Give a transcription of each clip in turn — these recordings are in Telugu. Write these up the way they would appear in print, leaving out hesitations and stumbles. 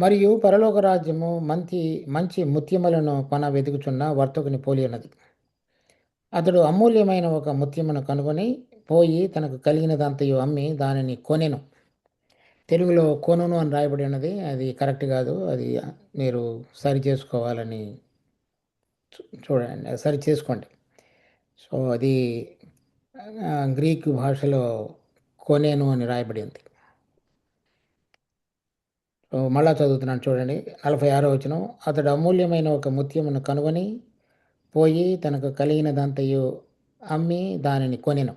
మరియు పరలోక రాజ్యము మంచి మంచి ముత్యములను కొన వెతుకుచున్న వర్తకుని పోలి ఉన్నది. అతడు అమూల్యమైన ఒక ముత్యమును కనుగొని పోయి తనకు కలిగినదంతయు అమ్మి దానిని కొనెను. తెలుగులో కొనును అని రాయబడి ఉన్నది. అది కరెక్ట్ కాదు. అది మీరు సరి చేసుకోవాలని చూడండి, సరి చేసుకోండి. సో అది గ్రీకు భాషలో కొనేను అని రాయబడి ఉంది. సో మళ్ళా చదువుతున్నాను చూడండి. 46వ వచనం. అతడు అమూల్యమైన ఒక ముత్యమును కనుగొని పోయి తనకు కలిగినదంతయు అమ్మి దానిని కొనెను.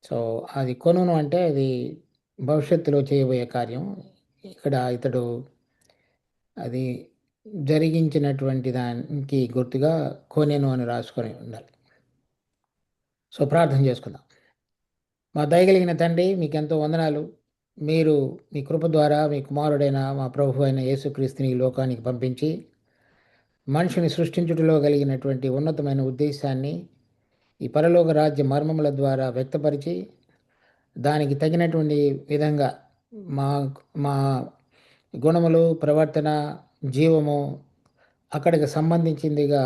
సో అది కొనును అంటే అది భవిష్యత్తులో చేయబోయే కార్యం. ఇక్కడ ఇతడు అది జరిగించినటువంటి దానికి గుర్తుగా కొనెను అని రాసుకొని ఉండాలి. సో ప్రార్థన చేసుకుందాం. మా దయగలిగిన తండ్రి, మీకెంతో వందనాలు. మీరు మీ కృప ద్వారా మీ కుమారుడైన మా ప్రభు అయిన యేసుక్రీస్తుని ఈ లోకానికి పంపించి మనిషిని సృష్టించుటలో కలిగినటువంటి ఉన్నతమైన ఉద్దేశాన్ని ఈ పరలోక రాజ్య మర్మముల ద్వారా వ్యక్తపరిచి దానికి తగినటువంటి విధంగా మా మా గుణములు, ప్రవర్తన, జీవము అక్కడికి సంబంధించిందిగా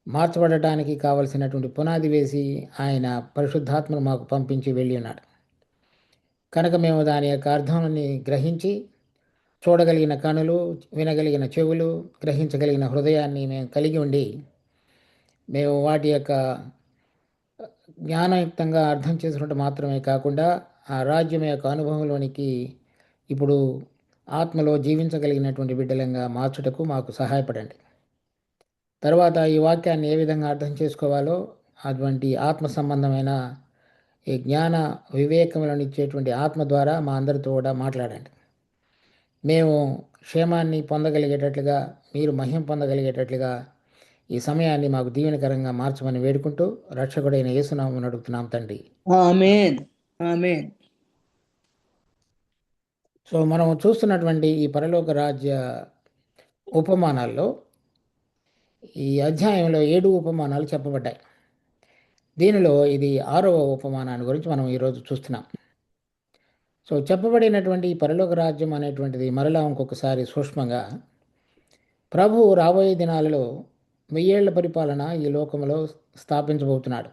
మార్చబడటానికి కావలసినటువంటి పునాది వేసి ఆయన పరిశుద్ధాత్మను మాకు పంపించి వెళ్ళి ఉన్నాడు. కనుక మేము దాని యొక్క అర్థాన్ని గ్రహించి చూడగలిగిన కనులు, వినగలిగిన చెవులు, గ్రహించగలిగిన హృదయాన్ని మేము కలిగి ఉండి మేము వాటి యొక్క జ్ఞానయుక్తంగా అర్థం చేసుకుంటే మాత్రమే కాకుండా ఆ రాజ్యం యొక్క అనుభవంలోనికి ఇప్పుడు ఆత్మలో జీవించగలిగినటువంటి బిడ్డలంగా మార్చుటకు మాకు సహాయపడండి. తర్వాత ఈ వాక్యాన్ని ఏ విధంగా అర్థం చేసుకోవాలో అటువంటి ఆత్మ సంబంధమైన ఈ జ్ఞాన వివేకములను ఇచ్చేటువంటి ఆత్మ ద్వారా మా అందరితో కూడా మాట్లాడండి. మేము క్షేమాన్ని పొందగలిగేటట్లుగా, మీరు మహిమ పొందగలిగేటట్లుగా ఈ సమయాన్ని మాకు దీవెనకరంగా మార్చమని వేడుకుంటూ రక్షకుడైన యేసునామమున అడుగుతున్నాం తండ్రి. ఆమేన్. ఆమేన్. సో మనం చూస్తున్నటువంటి ఈ పరలోక రాజ్య ఉపమానాల్లో ఈ అధ్యాయంలో 7 ఉపమానాలు చెప్పబడ్డాయి. దీనిలో ఇది 6వ ఉపమానాన్ని గురించి మనం ఈరోజు చూస్తున్నాం. సో చెప్పబడినటువంటి ఈ పరలోక రాజ్యం అనేటువంటిది మరలా ఇంకొకసారి సూక్ష్మంగా ప్రభువు రాబోయే దినాలలో 1000 ఏళ్ల పరిపాలన ఈ లోకంలో స్థాపించబోతున్నాడు.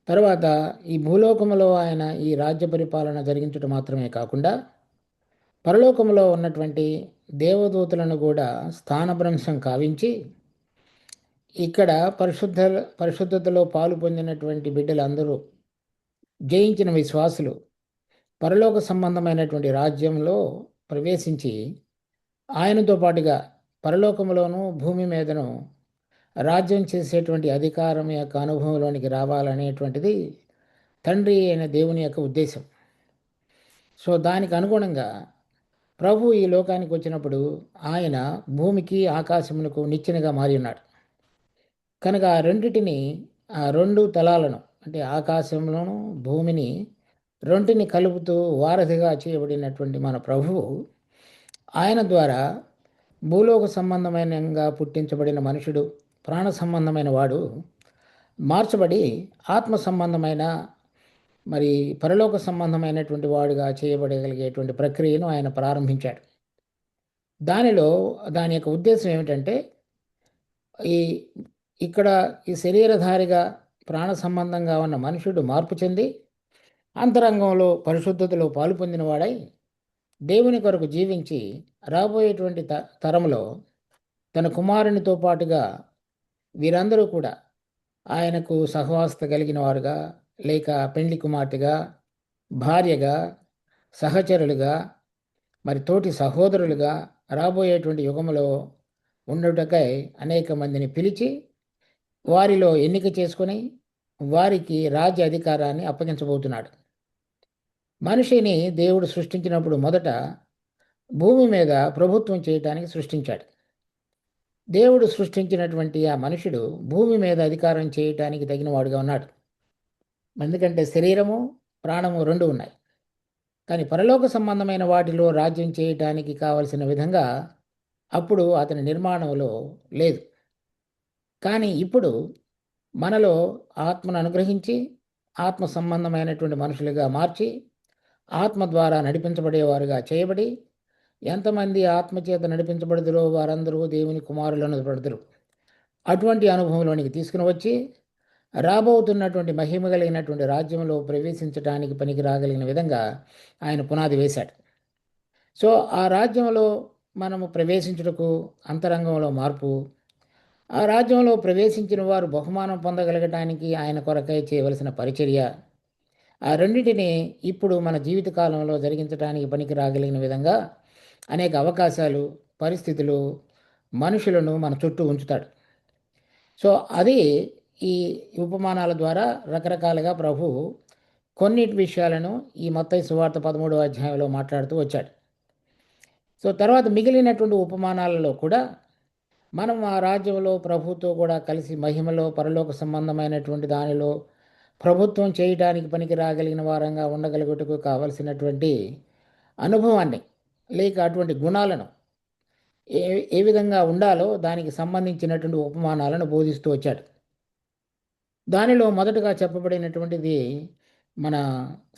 తర్వాత ఈ భూలోకంలో ఆయన ఈ రాజ్య పరిపాలన జరిగించడం మాత్రమే కాకుండా పరలోకంలో ఉన్నటువంటి దేవదూతలను కూడా స్థానభ్రంశం కావించి ఇక్కడ పరిశుద్ధతలో పాలు పొందినటువంటి బిడ్డలందరూ జయించిన విశ్వాసులు పరలోక సంబంధమైనటువంటి రాజ్యంలో ప్రవేశించి ఆయనతో పాటుగా పరలోకంలోనూ భూమి మీదను రాజ్యం చేసేటువంటి అధికారం యొక్క అనుభవంలోనికి రావాలనేటువంటిది తండ్రి అయిన దేవుని యొక్క ఉద్దేశం. సో దానికి అనుగుణంగా ప్రభు ఈ లోకానికి వచ్చినప్పుడు ఆయన భూమికి ఆకాశమునకు నిచ్చెనగా మారి ఉన్నాడు. కనుక ఆ రెండిటిని, ఆ రెండు తలాలను అంటే ఆకాశంలోను భూమిని రెంటిని కలుపుతూ వారధిగా చేయబడినటువంటి మన ప్రభువు ఆయన ద్వారా భూలోక సంబంధమైనగా పుట్టించబడిన మనుషుడు, ప్రాణ సంబంధమైన వాడు మార్చబడి ఆత్మ సంబంధమైన మరి పరలోక సంబంధమైనటువంటి వాడుగా చేయబడగలిగేటువంటి ప్రక్రియను ఆయన ప్రారంభించాడు. దానిలో దాని యొక్క ఉద్దేశం ఏమిటంటే ఈ ఇక్కడ ఈ శరీరధారిగా ప్రాణ సంబంధంగా ఉన్న మనుషుడు మార్పు చెంది అంతరంగంలో పరిశుద్ధతలో పాలు పొందినవాడై దేవుని కొరకు జీవించి రాబోయేటువంటి తరంలో తన కుమారునితో పాటుగా వీరందరూ కూడా ఆయనకు సహవాసత కలిగిన వారుగా, లేక పెండ్లి కుమార్తెగా, భార్యగా, సహచరులుగా, మరి తోటి సహోదరులుగా రాబోయేటువంటి యుగంలో ఉండుటకై అనేక మందిని పిలిచి వారిలో ఎన్నిక చేసుకొని వారికి రాజ్య అధికారాన్ని అప్పగించబోతున్నాడు. మనిషిని దేవుడు సృష్టించినప్పుడు మొదట భూమి మీద ప్రభుత్వం చేయటానికి సృష్టించాడు. దేవుడు సృష్టించినటువంటి ఆ మనుషుడు భూమి మీద అధికారం చేయటానికి తగిన వాడుగా ఉన్నాడు. ఎందుకంటే శరీరము, ప్రాణము రెండు ఉన్నాయి. కానీ పరలోక సంబంధమైన వాటిలో రాజ్యం చేయటానికి కావలసిన విధంగా అప్పుడు అతని నిర్మాణంలో లేదు. కానీ ఇప్పుడు మనలో ఆత్మను అనుగ్రహించి ఆత్మ సంబంధమైనటువంటి మనుషులుగా మార్చి ఆత్మ ద్వారా నడిపించబడేవారుగా చేయబడి, ఎంతమంది ఆత్మచేత నడిపించబడుదురో వారందరూ దేవుని కుమారులను పడుదురు. అటువంటి అనుభవంలోనికి తీసుకుని వచ్చి రాబోతున్నటువంటి మహిమ కలిగినటువంటి రాజ్యంలో ప్రవేశించడానికి పనికి రాగలిగిన విధంగా ఆయన పునాది వేశాడు. సో ఆ రాజ్యంలో మనము ప్రవేశించుటకు అంతరంగంలో మార్పు, ఆ రాజ్యంలో ప్రవేశించిన వారు బహుమానం పొందగలగటానికి ఆయన కొరకై చేయవలసిన పరిచర్య, ఆ రెండింటిని ఇప్పుడు మన జీవితకాలంలో జరిగించడానికి పనికి రాగలిగిన విధంగా అనేక అవకాశాలు, పరిస్థితులు, మనుషులను మన చుట్టూ ఉంచుతాడు. సో అది ఈ ఉపమానాల ద్వారా రకరకాలుగా ప్రభు కొన్నిటి విషయాలను ఈ మత్తయి సువార్త 13వ అధ్యాయంలో మాట్లాడుతూ వచ్చాడు. సో తర్వాత మిగిలినటువంటి ఉపమానాలలో కూడా మనం ఆ రాజ్యంలో ప్రభుతో కూడా కలిసి మహిమలో పరలోక సంబంధమైనటువంటి దానిలో ప్రభుత్వం చేయడానికి పనికి రాగలిగిన వారంగా ఉండగలుగుటకు కావలసినటువంటి అనుభవాన్ని లేక అటువంటి గుణాలను ఏ ఏ విధంగా ఉండాలో దానికి సంబంధించినటువంటి ఉపమానాలను బోధిస్తూ వచ్చాడు. దానిలో మొదటగా చెప్పబడినటువంటిది మన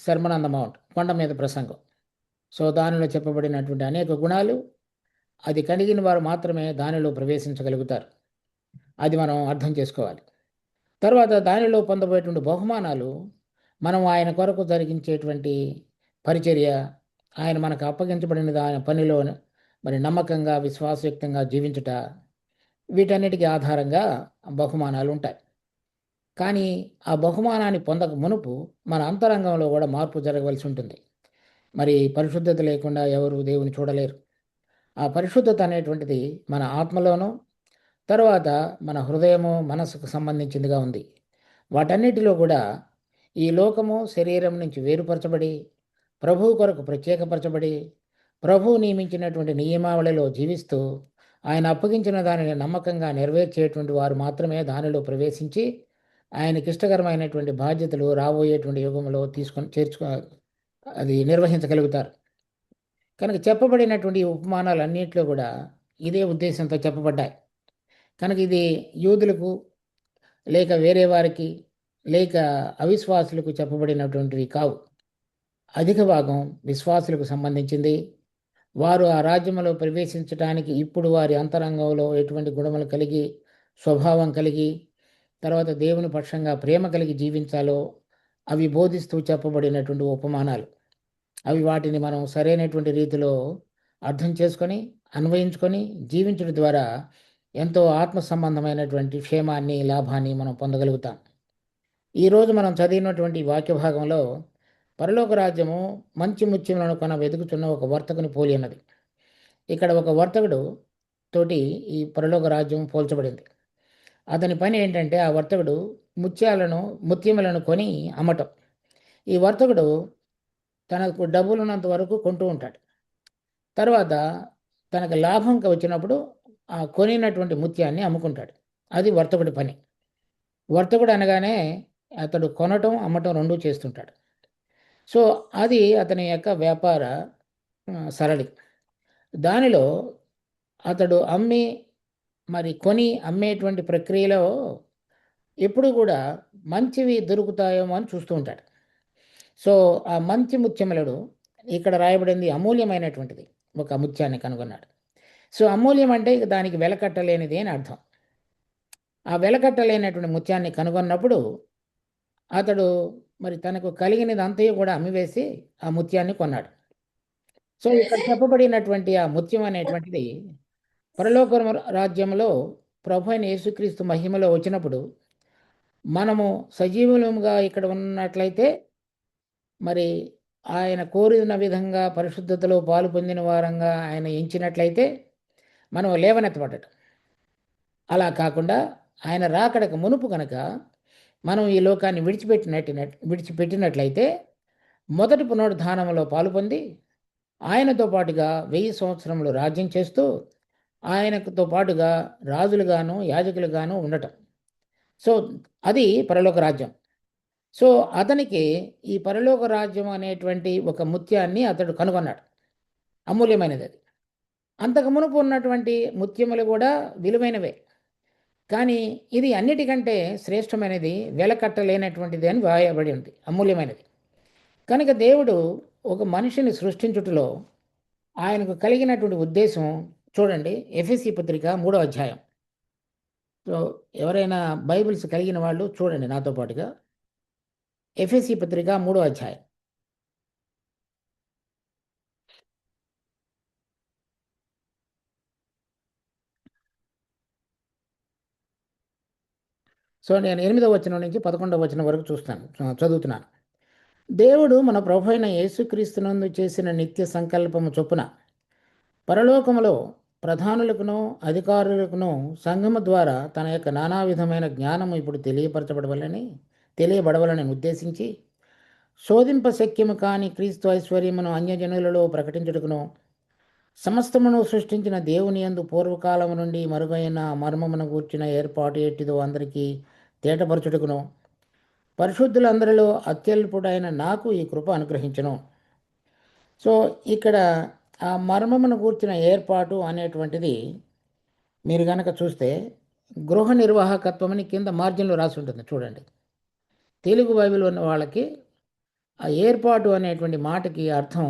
శర్మన్ ఆన్ ద మౌంట్, కొండ మీద ప్రసంగం. సో దానిలో చెప్పబడినటువంటి అనేక గుణాలు, అది కలిగిన వారు మాత్రమే దానిలో ప్రవేశించగలుగుతారు. అది మనం అర్థం చేసుకోవాలి. తర్వాత దానిలో పొందబోయేటువంటి బహుమానాలు, మనం ఆయన కొరకు జరిగించేటువంటి పరిచర్య, ఆయన మనకు అప్పగించబడిన దాని పనిలో మరి నమ్మకంగా విశ్వాసయుక్తంగా జీవించుట, వీటన్నిటికీ ఆధారంగా బహుమానాలు ఉంటాయి. కానీ ఆ బహుమానాన్ని పొందక మునుపు మన అంతరంగంలో కూడా మార్పు జరగవలసి ఉంటుంది. మరి పరిశుద్ధత లేకుండా ఎవరు దేవుని చూడలేరు. ఆ పరిశుద్ధత అనేటువంటిది మన ఆత్మలోనూ, తర్వాత మన హృదయము మనసుకు సంబంధించిందిగా ఉంది. వాటన్నిటిలో కూడా ఈ లోకము శరీరం నుంచి వేరుపరచబడి, ప్రభువు కొరకు ప్రత్యేకపరచబడి, ప్రభువు నియమించినటువంటి నియమావళిలో జీవిస్తూ ఆయన అప్పగించిన దానిని నమ్మకంగా నెరవేర్చేటువంటి వారు మాత్రమే దానిలో ప్రవేశించి ఆయనకి ఇష్టకరమైనటువంటి బాధ్యతలు రాబోయేటువంటి యుగంలో అది నిర్వహించగలుగుతారు. కనుక చెప్పబడినటువంటి ఉపమానాలన్నింటిలో కూడా ఇదే ఉద్దేశంతో చెప్పబడ్డాయి. కనుక ఇది యూదులకు లేక వేరే వారికి లేక అవిశ్వాసులకు చెప్పబడినటువంటివి కావు. అధిక భాగం విశ్వాసులకు సంబంధించింది. వారు ఆ రాజ్యంలో ప్రవేశించడానికి ఇప్పుడు వారి అంతరంగంలో ఎటువంటి గుణములు కలిగి, స్వభావం కలిగి, తర్వాత దేవుని పక్షంగా ప్రేమ కలిగి జీవించాలో అవి బోధిస్తూ చెప్పబడినటువంటి ఉపమానాలు. అవి వాటిని మనం సరైనటువంటి రీతిలో అర్థం చేసుకొని, అన్వయించుకొని జీవించడం ద్వారా ఎంతో ఆత్మ సంబంధమైనటువంటి క్షేమాన్ని, లాభాన్ని మనం పొందగలుగుతాం. ఈరోజు మనం చదివినటువంటి వాక్య భాగంలో పరలోక రాజ్యము మంచి ముత్యములను కొన వెతుకుతున్న ఒక వర్తకుని పోలి ఉన్నది. ఇక్కడ ఒక వర్తకుడు తోటి ఈ పరలోక రాజ్యం పోల్చబడింది. అతని పని ఏంటంటే ఆ వర్తకుడు ముత్యములను కొని అమ్మటం. ఈ వర్తకుడు తనకు డబ్బులున్నంత వరకు కొంటూ ఉంటాడు. తర్వాత తనకు లాభం వచ్చినప్పుడు ఆ కొనినటువంటి ముత్యాన్ని అమ్ముకుంటాడు. అది వర్తకుడి పని. వర్తకుడు అనగానే అతడు కొనటం, అమ్మటం రెండూ చేస్తుంటాడు. సో అది అతని యొక్క వ్యాపార సరళి. దానిలో అతడు అమ్మి మరి కొని అమ్మేటువంటి ప్రక్రియలో ఎప్పుడు కూడా మంచివి దొరుకుతాయేమో అని చూస్తూ ఉంటాడు. సో ఆ మంచి ముత్యములుడు ఇక్కడ రాయబడింది అమూల్యమైనటువంటిది ఒక ముత్యాన్ని కనుగొన్నాడు. సో అమూల్యం అంటే దానికి వెలకట్టలేనిది అని అర్థం. ఆ వెలకట్టలేనటువంటి ముత్యాన్ని కనుగొన్నప్పుడు అతడు మరి తనకు కలిగినది అంతయు కూడా అమ్మివేసి ఆ ముత్యాన్ని కొన్నాడు. సో ఇక్కడ చెప్పబడినటువంటి ఆ ముత్యం అనేటువంటిది పరలోక రాజ్యంలో ప్రభు అయిన యేసుక్రీస్తు మహిమలో వచ్చినప్పుడు మనము సజీవులుగా ఇక్కడ ఉన్నట్లయితే, మరి ఆయన కోరిన విధంగా పరిశుద్ధతలో పాలు పొందిన వారంగా ఆయన ఎంచినట్లయితే మనం లేవనెత్తబడటం. అలా కాకుండా ఆయన రాకడకు మునుపు కనుక మనం ఈ లోకాన్ని విడిచిపెట్టినట్లయితే మొదటి పునరుద్ధానంలో పాలు పొంది ఆయనతో పాటుగా 1000 సంవత్సరములు రాజ్యం చేస్తూ ఆయనతో పాటుగా రాజులుగాను యాజకులుగాను ఉండటం. సో అది పరలోక రాజ్యం. సో అతనికి ఈ పరలోక రాజ్యం అనేటువంటి ఒక ముత్యాన్ని అతడు కనుగొన్నాడు. అమూల్యమైనది అది. అంతకు మునుపు ఉన్నటువంటి ముత్యములు కూడా విలువైనవే, కానీ ఇది అన్నిటికంటే శ్రేష్టమైనది, వెల కట్టలేనటువంటిది అని వ్రాయబడి ఉంది, అమూల్యమైనది. కనుక దేవుడు ఒక మనిషిని సృష్టించుటలో ఆయనకు కలిగినటువంటి ఉద్దేశం చూడండి. ఎఫెసీ పత్రిక 3వ అధ్యాయం. సో, ఎవరైనా బైబిల్స్ కలిగిన వాళ్ళు చూడండి నాతో పాటుగా. ఎఫెసీ పత్రిక 3వ అధ్యాయం. సో, నేను 8వ వచనం నుంచి 11వ వచనం వరకు చదువుతున్నాను. దేవుడు మన ప్రభువైన యేసుక్రీస్తునందు చేసిన నిత్య సంకల్పము చొప్పున పరలోకములో ప్రధానులకును అధికారులకును సంఘము ద్వారా తన యొక్క నానా విధమైన జ్ఞానము ఇప్పుడు తెలియబడవలని ఉద్దేశించి శోధింప శక్యము కాని క్రీస్తు ఐశ్వర్యమును అన్యజనులలో ప్రకటించుటకును సమస్తమును సృష్టించిన దేవుని యందు పూర్వకాలము నుండి మరుగైన మర్మమును గూర్చిన ఏర్పాటు ఎట్టిదో అందరికీ తేటపరచుటకును పరిశుద్ధులందరిలో అత్యల్పుడైన నాకు ఈ కృప అనుగ్రహించును. సో ఇక్కడ ఆ మర్మమును గూర్చిన ఏర్పాటు అనేటువంటిది మీరు కనుక చూస్తే గృహ నిర్వాహకత్వం అని కింద మార్జిన్లో రాసి ఉంటుంది చూడండి. తెలుగు బైబిల్ ఉన్న వాళ్ళకి ఆ ఏర్పాటు అనేటువంటి మాటకి అర్థం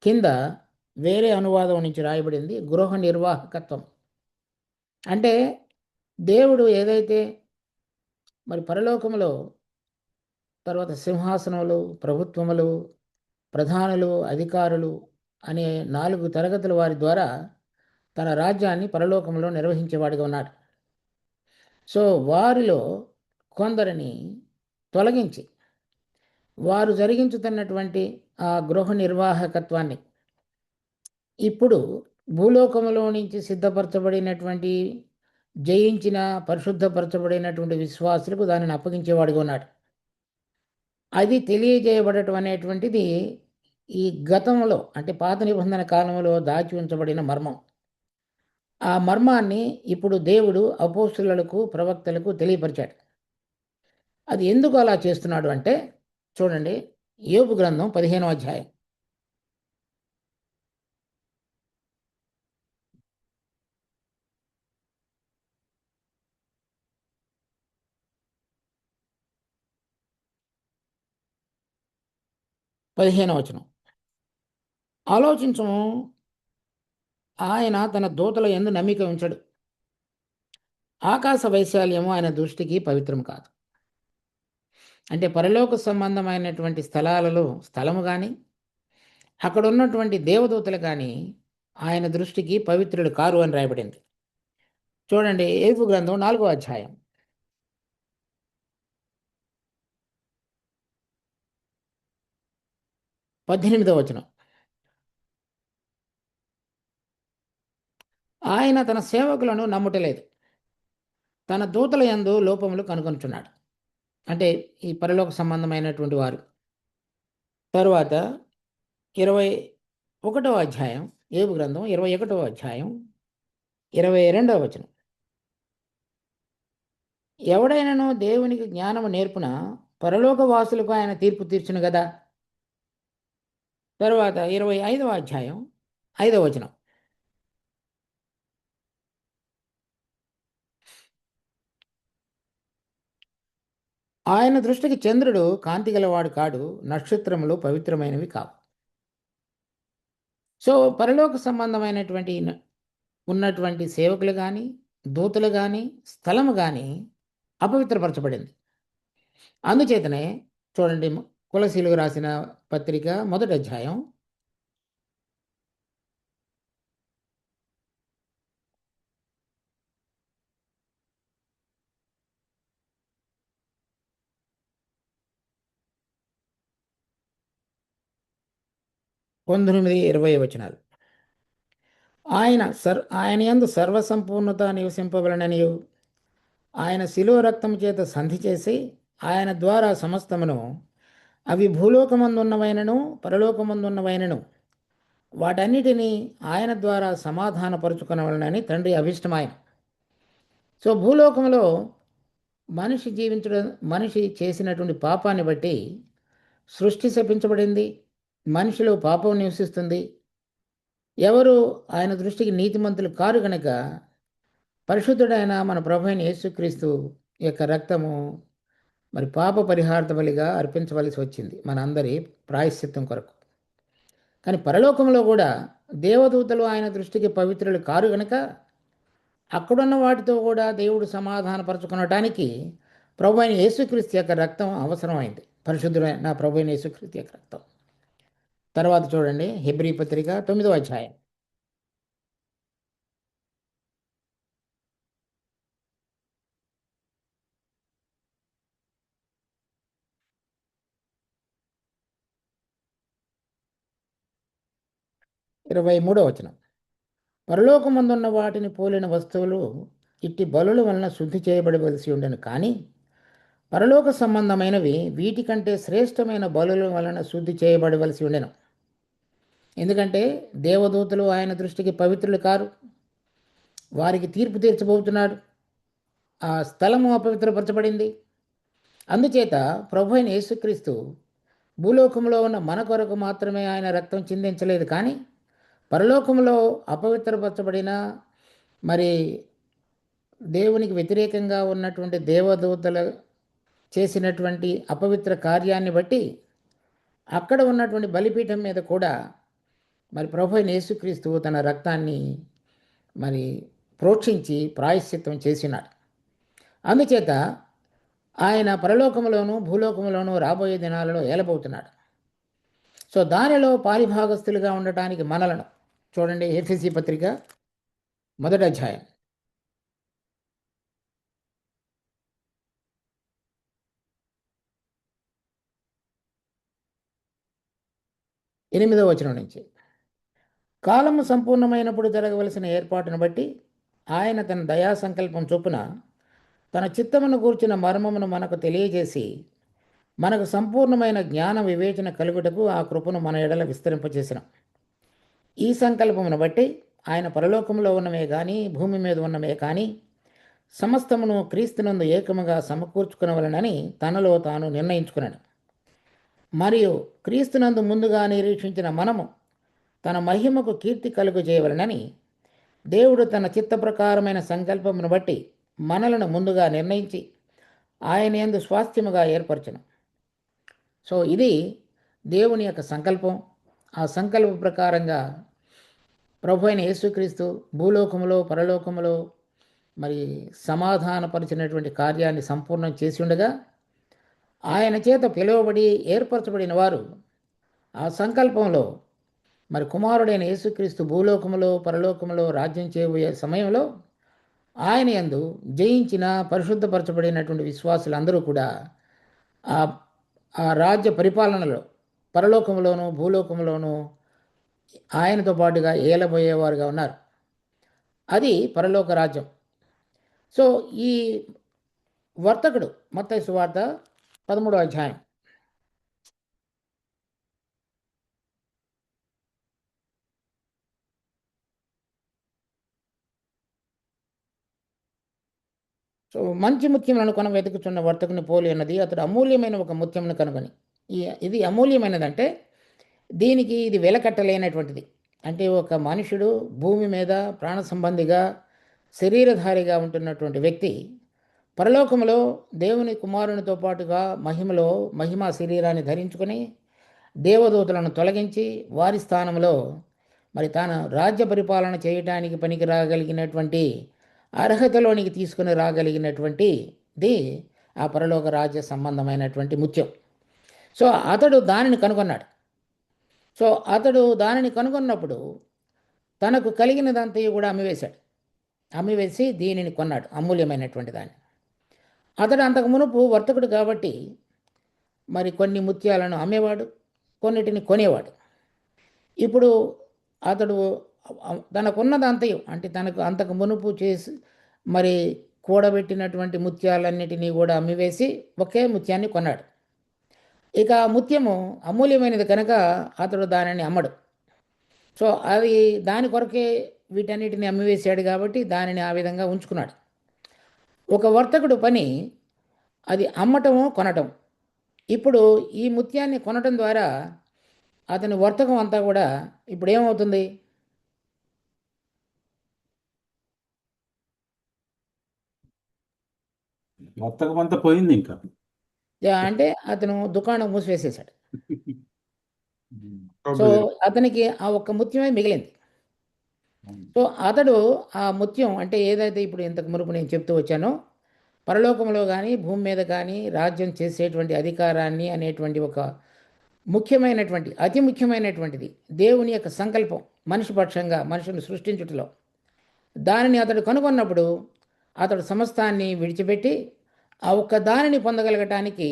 కింద వేరే అనువాదం నుంచి రాయబడింది గృహ నిర్వాహకత్వం. అంటే దేవుడు ఏదైతే మరి పరలోకములో తర్వాత సింహాసనములు, ప్రభుత్వములు, ప్రధానులు, అధికారులు అనే 4 తరగతుల వారి ద్వారా తన రాజ్యాన్ని పరలోకంలో నిర్వహించేవాడిగా ఉన్నాడు. సో వారిలో కొందరిని తొలగించి వారు జరిగించుతున్నటువంటి ఆ గృహ నిర్వాహకత్వాన్ని ఇప్పుడు భూలోకములో నుంచి సిద్ధపరచబడినటువంటి జయించిన పరిశుద్ధపరచబడినటువంటి విశ్వాసులకు దానిని అప్పగించేవాడిగా ఉన్నాడు. అది తెలియజేయబడటం అనేటువంటిది ఈ గతంలో అంటే పాత నిబంధన కాలంలో దాచి ఉంచబడిన మర్మం. ఆ మర్మాన్ని ఇప్పుడు దేవుడు అపోస్తులకు ప్రవక్తలకు తెలియపరిచాడు. అది ఎందుకు అలా చేస్తున్నాడు అంటే చూడండి, యోబు గ్రంథం 15వ అధ్యాయం. పదిహేనవ వచనం. ఆలోచించము, ఆయన తన దూతల యందు నమ్మిక ఉంచడు. ఆకాశ వైశాల్యము ఆయన దృష్టికి పవిత్రం కాదు. అంటే పరలోక సంబంధమైనటువంటి స్థలము కానీ అక్కడ ఉన్నటువంటి దేవదూతలు కానీ ఆయన దృష్టికి పవిత్రులు కారు అని రాయబడింది. చూడండి, యోబు గ్రంథం 4వ అధ్యాయం. 18వ వచనం. ఆయన తన సేవకులను నమ్ముటలేదు, తన దూతల యందు లోపములు కనుగొనుచున్నాడు. అంటే ఈ పరలోక సంబంధమైనటువంటి వారు. తరువాత 21వ అధ్యాయం, యోబు గ్రంథం 21వ అధ్యాయం 22వ వచనం. ఎవడైనాను దేవునికి జ్ఞానము నేర్పున పరలోక వాసులకు ఆయన తీర్పు తీర్చును కదా. తరువాత 25వ అధ్యాయం 5వ వచనం. ఆయన దృష్టికి చంద్రుడు కాంతి గలవాడు కాడు, నక్షత్రములు పవిత్రమైనవి కావు. సో పరలోక సంబంధమైనటువంటి ఉన్నటువంటి సేవకులు కానీ దూతలు కానీ స్థలము కానీ అపవిత్రపరచబడింది. అందుచేతనే చూడండి, కొలసీలకు రాసిన పత్రిక 1వ అధ్యాయం 19, 20 వచనాలు. ఆయన యందు సర్వసంపూర్ణత నివసింపబలననియు ఆయన శిలువ రక్తము చేత సంధి చేసి ఆయన ద్వారా సమస్తమును, అవి భూలోకమందున్నవైనను పరలోకమందున్నవైనను, వాటన్నిటినీ ఆయన ద్వారా సమాధానపరుచుకొనవలనని తండ్రి అభిష్టమాయన. సో భూలోకంలో మనిషి చేసినటువంటి పాపాన్ని బట్టి సృష్టి శపించబడింది. మనిషిలో పాపం నివసిస్తుంది. ఎవరు ఆయన దృష్టికి నీతిమంతులు కారు గనక పరిశుద్ధుడైన మన ప్రభువైన యేసుక్రీస్తు యొక్క రక్తము మరి పాప పరిహార్థ బలిగా అర్పించవలసి వచ్చింది మన అందరి ప్రాయశ్చిత్తం కొరకు. కానీ పరలోకంలో కూడా దేవదూతలు ఆయన దృష్టికి పవిత్రులు కారు గనుక అక్కడున్న వాటితో కూడా దేవుడు సమాధానపరచుకునటానికి ప్రభు అయిన యేసుక్రీస్తు యొక్క రక్తం అవసరమైంది. పరిశుద్ధుడైన ప్రభు అయిన యేసుక్రీస్తు యొక్క రక్తం. తర్వాత చూడండి హెబ్రీ పత్రిక 9వ అధ్యాయం. ఇరవై 23వ వచనం. పరలోకమందున్న వాటిని పోలిన వస్తువులు ఇట్టి బలుల వలన శుద్ధి చేయబడవలసి ఉండను, కానీ పరలోక సంబంధమైనవి వీటికంటే శ్రేష్టమైన బలుల వలన శుద్ధి చేయబడవలసి ఉండెను. ఎందుకంటే దేవదూతలు ఆయన దృష్టికి పవిత్రులు కారు, వారికి తీర్పు తీర్చబోతున్నాడు. ఆ స్థలము అపవిత్రపరచబడింది. అందుచేత ప్రభు అయిన యేసుక్రీస్తు భూలోకంలో ఉన్న మన కొరకు మాత్రమే ఆయన రక్తం చిందించలేదు, కానీ పరలోకంలో అపవిత్రపరచబడిన మరి దేవునికి వ్యతిరేకంగా ఉన్నటువంటి దేవదూతలు చేసినటువంటి అపవిత్ర కార్యాన్ని బట్టి అక్కడ ఉన్నటువంటి బలిపీఠం మీద కూడా మరి ప్రభు అయిన యేసుక్రీస్తు తన రక్తాన్ని మరి ప్రోక్షించి ప్రాయశ్చిత్తం చేసినాడు. అందుచేత ఆయన పరలోకంలోనూ భూలోకంలోనూ రాబోయే దినాలలో ఏలబోతున్నాడు. సో దానిలో పారిభాగస్తులుగా ఉండటానికి మనలను చూడండి. ఎఫెసీ పత్రిక 1వ అధ్యాయం 8వ వచనం నుంచి. కాలము సంపూర్ణమైనప్పుడు జరగవలసిన ఏర్పాటును బట్టి ఆయన తన దయా సంకల్పం చొప్పున తన చిత్తమును గూర్చిన మర్మమును మనకు తెలియజేసి మనకు సంపూర్ణమైన జ్ఞాన వివేచన కలుగుటకు ఆ కృపను మన ఎడల విస్తరింపచేసిన ఈ సంకల్పమును బట్టి ఆయన పరలోకంలో ఉన్నవే కానీ భూమి మీద ఉన్నవే కానీ సమస్తమును క్రీస్తునందు ఏకముగా సమకూర్చుకునవలనని తనలో తాను నిర్ణయించుకున్నాడు. మరియు క్రీస్తునందు ముందుగా నిరీక్షించిన మనము తన మహిమకు కీర్తి కలుగు చేయవలనని దేవుడు తన చిత్త ప్రకారమైన సంకల్పమును బట్టి మనలను ముందుగా నిర్ణయించి ఆయన యందు స్వాస్థ్యముగా ఏర్పరచను. సో ఇది దేవుని యొక్క సంకల్పం. ఆ సంకల్ప ప్రకారంగా ప్రభు అయిన యేసుక్రీస్తు భూలోకములో పరలోకములో మరి సమాధానపరిచినటువంటి కార్యాన్ని సంపూర్ణం చేసి ఉండగా ఆయన చేత పిలువబడి ఏర్పరచబడిన వారు ఆ సంకల్పంలో మరి కుమారుడైన యేసుక్రీస్తు భూలోకములో పరలోకములో రాజ్యం చేయబోయే సమయంలో ఆయన యందు జయించిన పరిశుద్ధపరచబడినటువంటి విశ్వాసులందరూ కూడా ఆ రాజ్య పరిపాలనలో పరలోకంలోనూ భూలోకంలోనూ ఆయనతో పాటుగా ఏలబోయేవారుగా ఉన్నారు. అది పరలోక రాజ్యం. సో ఈ వర్తకుడు మత్తయి సువార్త 13వ అధ్యాయం సో మంచి ముత్యములను కొన వెతుకుచున్న వర్తకుని పోలి ఉన్నది. అతడు అమూల్యమైన ఒక ముత్యమును కనుగొని. ఇది అమూల్యమైనదంటే దీనికి ఇది వెలకట్టలేనటువంటిది. అంటే ఒక మనుషుడు భూమి మీద ప్రాణ సంబంధిగా శరీరధారిగా ఉంటున్నటువంటి వ్యక్తి పరలోకంలో దేవుని కుమారునితో పాటుగా మహిమా శరీరాన్ని ధరించుకొని దేవదూతలను తొలగించి వారి స్థానంలో మరి తాను రాజ్య పరిపాలన చేయటానికి పనికి రాగలిగినటువంటి అర్హతలోనికి తీసుకుని రాగలిగినటువంటిది ఆ పరలోక రాజ్య సంబంధమైనటువంటి ముత్యం. సో అతడు దానిని కనుగొన్నాడు. సో అతడు దానిని కనుగొన్నప్పుడు తనకు కలిగినదంతా కూడా అమ్మివేసి దీనిని కొన్నాడు, అమూల్యమైనటువంటి దాన్ని. అతడు అంతకు మునుపు వర్తకుడు కాబట్టి మరి కొన్ని ముత్యాలను అమ్మేవాడు, కొన్నిటిని కొనేవాడు. ఇప్పుడు అతడు తనకున్నదంతయు అంటే తనకు అంతకు మునుపు చేసి మరి కూడబెట్టినటువంటి ముత్యాలన్నిటినీ కూడా అమ్మివేసి ఒకే ముత్యాన్ని కొన్నాడు. ఇక ముత్యము అమూల్యమైనది కనుక అతడు దానిని అమ్మడు. సో అది దాని కొరకే వీటన్నిటిని అమ్మివేశాడు కాబట్టి దానిని ఆ విధంగా ఉంచుకున్నాడు. ఒక వర్తకుడు పని అది అమ్మటము కొనటం. ఇప్పుడు ఈ ముత్యాన్ని కొనటం ద్వారా అతని వర్తకం అంతా కూడా ఇప్పుడు ఏమవుతుంది? వర్తకం అంతా పోయింది ఇంకా. అంటే అతను దుకాణం మూసివేసేశాడు. సో అతనికి ఆ ఒక్క ముత్యమే మిగిలింది. సో అతడు ఆ ముత్యం అంటే ఏదైతే ఇప్పుడు ఇంతకు మునుపు నేను చెప్తూ వచ్చానో, పరలోకంలో కానీ భూమి మీద కానీ రాజ్యం చేసేటువంటి అధికారాన్ని అనేటువంటి ఒక ముఖ్యమైనటువంటి అతి ముఖ్యమైనటువంటిది దేవుని యొక్క సంకల్పం మనిషి పక్షంగా మనుషుని సృష్టించుటలో దానిని అతడు కనుగొన్నప్పుడు అతడు సమస్తాన్ని విడిచిపెట్టి ఆ ఒక్క దానిని పొందగలగటానికి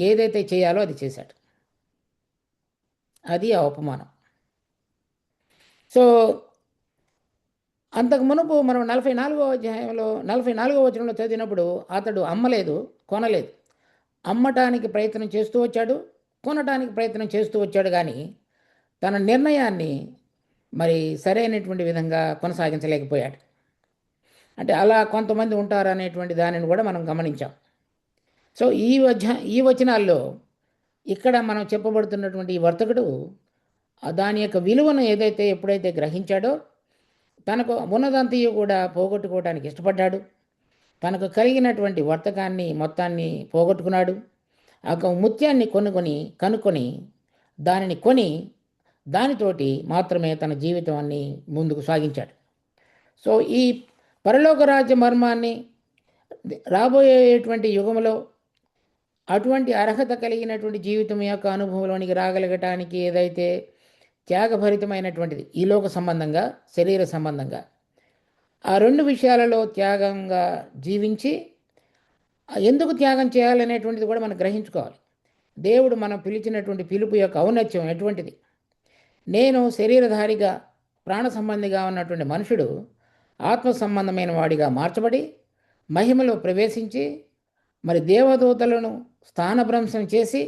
ఏదైతే చేయాలో అది చేశాడు. అది ఆ ఉపమానం. సో అంతకు మునుపు మనం 44వ అధ్యాయంలో 44వ వచనంలో చదివినప్పుడు అతడు అమ్మలేదు, కొనలేదు. అమ్మటానికి ప్రయత్నం చేస్తూ వచ్చాడు, కొనటానికి ప్రయత్నం చేస్తూ వచ్చాడు, కానీ తన నిర్ణయాన్ని మరి సరైనటువంటి విధంగా కొనసాగించలేకపోయాడు. అంటే అలా కొంతమంది ఉంటారు అనేటువంటి దానిని కూడా మనం గమనించాం. సో ఈ వచనాల్లో ఇక్కడ మనం చెప్పబడుతున్నటువంటి ఈ వర్తకుడు దాని యొక్క విలువను ఏదైతే ఎప్పుడైతే గ్రహించాడో తనకు ఉన్నదంతయు కూడా పోగొట్టుకోవడానికి ఇష్టపడ్డాడు. తనకు కలిగినటువంటి వర్తకాన్ని మొత్తాన్ని పోగొట్టుకున్నాడు. ఆ ముత్యాన్ని కనుక్కొని దానిని కొని దానితోటి మాత్రమే తన జీవితాన్ని ముందుకు సాగించాడు. సో ఈ పరలోక రాజ్య మర్మాన్ని రాబోయేటువంటి యుగంలో అటువంటి అర్హత కలిగినటువంటి జీవితం యొక్క అనుభవంలోనికి రాగలగటానికి ఏదైతే త్యాగభరితమైనటువంటిది ఈ లోక సంబంధంగా శరీర సంబంధంగా ఆ రెండు విషయాలలో త్యాగంగా జీవించి ఎందుకు త్యాగం చేయాలనేటువంటిది కూడా మనం గ్రహించుకోవాలి. దేవుడు మనం పిలిచినటువంటి పిలుపు యొక్క ఔన్నత్యం ఎటువంటిది. నేను శరీరధారిగా ప్రాణ సంబంధిగా ఉన్నటువంటి మనుషుడు ఆత్మ సంబంధమైన వాడిగా మార్చబడి మహిమలో ప్రవేశించి మరి దేవదూతలను స్థానభ్రంశం చేసి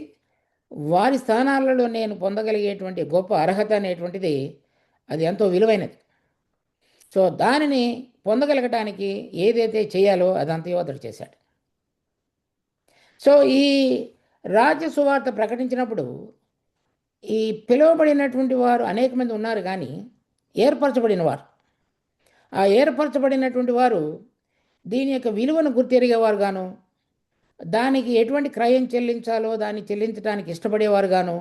వారి స్థానాలలో నేను పొందగలిగేటువంటి గొప్ప అర్హత అనేటువంటిది అది ఎంతో విలువైనది. సో దానిని పొందగలగటానికి ఏదైతే చేయాలో అదంతయో అతడు చేశాడు. సో ఈ రాజ్య సువార్త ప్రకటించినప్పుడు ఈ పిలువబడినటువంటి వారు అనేక మంది ఉన్నారు, కానీ ఏర్పరచబడిన వారు ఆ ఏర్పరచబడినటువంటి వారు దీని యొక్క విలువను గుర్తెరిగేవారు గాను, దానికి ఎటువంటి క్రయం చెల్లించాలో దాన్ని చెల్లించడానికి ఇష్టపడేవారు గాను,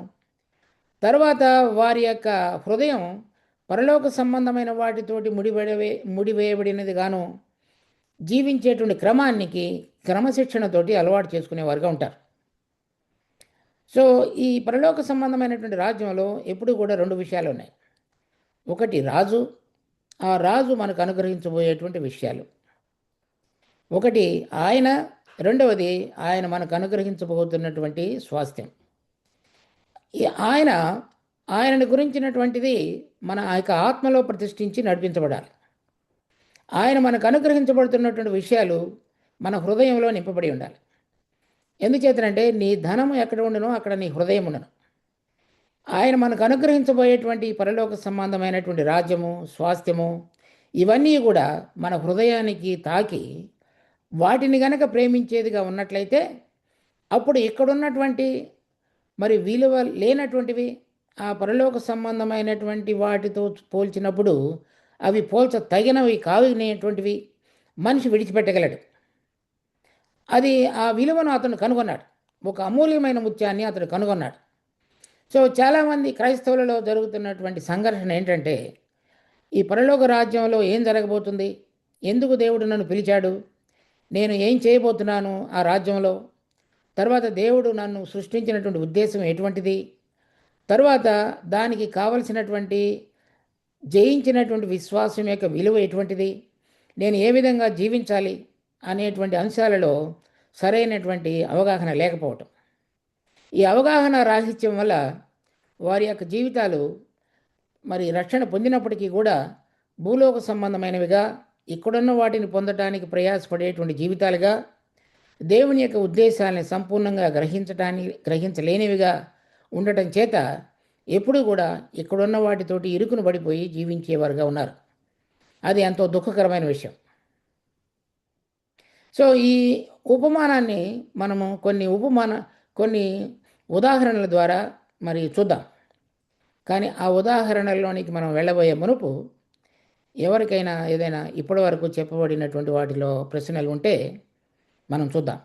తర్వాత వారి యొక్క హృదయం పరలోక సంబంధమైన వాటితోటి ముడివేయబడినది గాను జీవించేటువంటి క్రమశిక్షణతోటి అలవాటు చేసుకునేవారుగా ఉంటారు. సో ఈ పరలోక సంబంధమైనటువంటి రాజ్యంలో ఎప్పుడు కూడా రెండు విషయాలు ఉన్నాయి. ఒకటి రాజు, ఆ రాజు మనకు అనుగ్రహించబోయేటువంటి విషయాలు. ఒకటి ఆయన, రెండవది ఆయన మనకు అనుగ్రహించబోతున్నటువంటి స్వాస్థ్యం. ఆయనని గురించినటువంటిది మన ఆ యొక్క ఆత్మలో ప్రతిష్ఠించి నడిపించబడాలి. ఆయన మనకు అనుగ్రహించబడుతున్నటువంటి విషయాలు మన హృదయంలో నింపబడి ఉండాలి. ఎందుచేతనంటే నీ ధనము ఎక్కడ ఉండనో అక్కడ నీ హృదయం ఉండను. ఆయన మనకు అనుగ్రహించబోయేటువంటి పరలోక సంబంధమైనటువంటి రాజ్యము, స్వాస్థ్యము ఇవన్నీ కూడా మన హృదయానికి తాకి వాటిని గనక ప్రేమించేదిగా ఉన్నట్లయితే అప్పుడు ఇక్కడున్నటువంటి మరి విలువ లేనటువంటివి ఆ పరలోక సంబంధమైనటువంటి వాటితో పోల్చినప్పుడు అవి తగినవి కావినటువంటివి మనిషి విడిచిపెట్టగలడు. అది ఆ విలువను అతను కనుగొన్నాడు. ఒక అమూల్యమైన ముత్యాన్ని అతడు కనుగొన్నాడు. సో చాలామంది క్రైస్తవులలో జరుగుతున్నటువంటి సంఘర్షణ ఏంటంటే ఈ పరలోక రాజ్యంలో ఏం జరగబోతుంది, ఎందుకు దేవుడు నన్ను పిలిచాడు, నేను ఏం చేయబోతున్నాను ఆ రాజ్యంలో, తర్వాత దేవుడు నన్ను సృష్టించినటువంటి ఉద్దేశం ఎటువంటిది, తర్వాత దానికి కావలసినటువంటి జయించినటువంటి విశ్వాసం యొక్క విలువ ఎటువంటిది, నేను ఏ విధంగా జీవించాలి అనేటువంటి అంశాలలో సరైనటువంటి అవగాహన లేకపోవటం. ఈ అవగాహన రాహిత్యం వల్ల వారి యొక్క జీవితాలు మరి రక్షణ పొందినప్పటికీ కూడా భూలోక సంబంధమైనవిగా ఇక్కడున్న వాటిని పొందడానికి ప్రయాసపడేటువంటి జీవితాలుగా, దేవుని యొక్క ఉద్దేశాలని సంపూర్ణంగా గ్రహించలేనివిగా ఉండటం చేత ఎప్పుడూ కూడా ఇక్కడున్న వాటితోటి ఇరుకును పడిపోయి జీవించేవారుగా ఉన్నారు. అది ఎంతో దుఃఖకరమైన విషయం. సో ఈ ఉపమానాన్ని మనము కొన్ని ఉదాహరణల ద్వారా మరి చూద్దాం. కానీ ఆ ఉదాహరణల్లోనికి మనం వెళ్ళబోయే మునుపు ఎవరికైనా ఏదైనా ఇప్పటి వరకు చెప్పబడినటువంటి వాటిలో ప్రశ్నలు ఉంటే మనం చూద్దాం.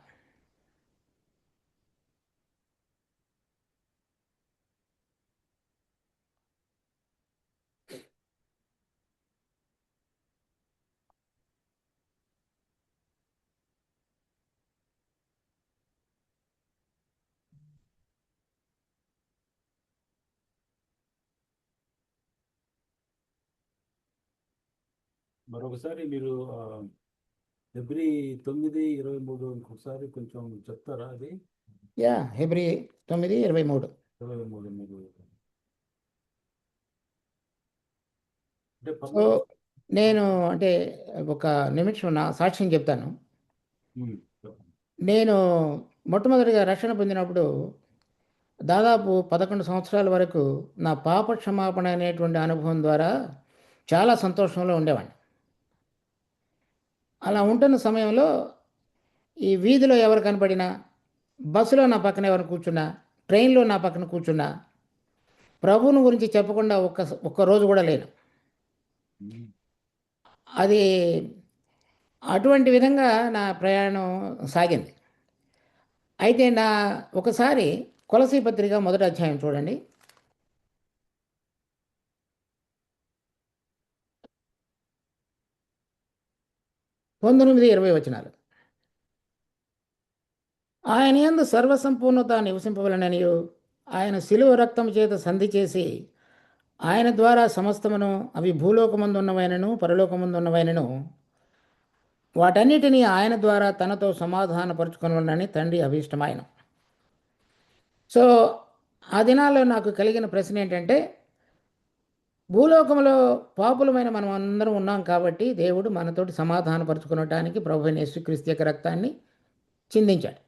మరొకసారి మీరు ఫిబ్రవరి 9:23 ఇంకొకసారి కొంచెం చెప్తారా? అది యా, హెబ్రీ 9:23. 23 మీరు అంటే సో నేను అంటే ఒక నిమిషం నా సాక్ష్యం చెప్తాను. చెప్పండి. నేను మొట్టమొదటిగా రక్షణ పొందినప్పుడు దాదాపు 11 సంవత్సరాల వరకు నా పాప క్షమాపణ అనేటువంటి అనుభవం ద్వారా చాలా సంతోషంలో ఉండేవాడిని. అలా ఉంటున్న సమయంలో ఈ వీధిలో ఎవరు కనపడినా, బస్సులో నా పక్కన ఎవరు కూర్చున్నా, ట్రైన్లో నా పక్కన కూర్చున్నా, ప్రభువుని గురించి చెప్పకుండా ఒక్క రోజు కూడా లేను. ఉమ్. అది అటువంటి విధంగా నా ప్రయాణం సాగింది. అయితే ఒకసారి కొలసీ పత్రిక 1వ అధ్యాయం చూడండి. 19-20 వచనాలు. ఆయన యందు సర్వసంపూర్ణత నివసింపవలననియు, ఆయన శిలువ రక్తం చేత సంధి చేసి ఆయన ద్వారా సమస్తమును, అవి భూలోకమందున్నవైనను పరలోకమందున్నవైనను, వాటన్నిటినీ ఆయన ద్వారా తనతో సమాధానపరుచుకొనవలనని తండ్రి అభీష్టమాయన. సో ఆ దినాల్లో నాకు కలిగిన ప్రశ్న ఏంటంటే, భూలోకంలో పాపులమైన మనం అందరం ఉన్నాం కాబట్టి దేవుడు మనతోటి సమాధానపరుచుకునటానికి ప్రభు అయిన యేసుక్రీస్తు యొక్క రక్తాన్ని చిందించాడు.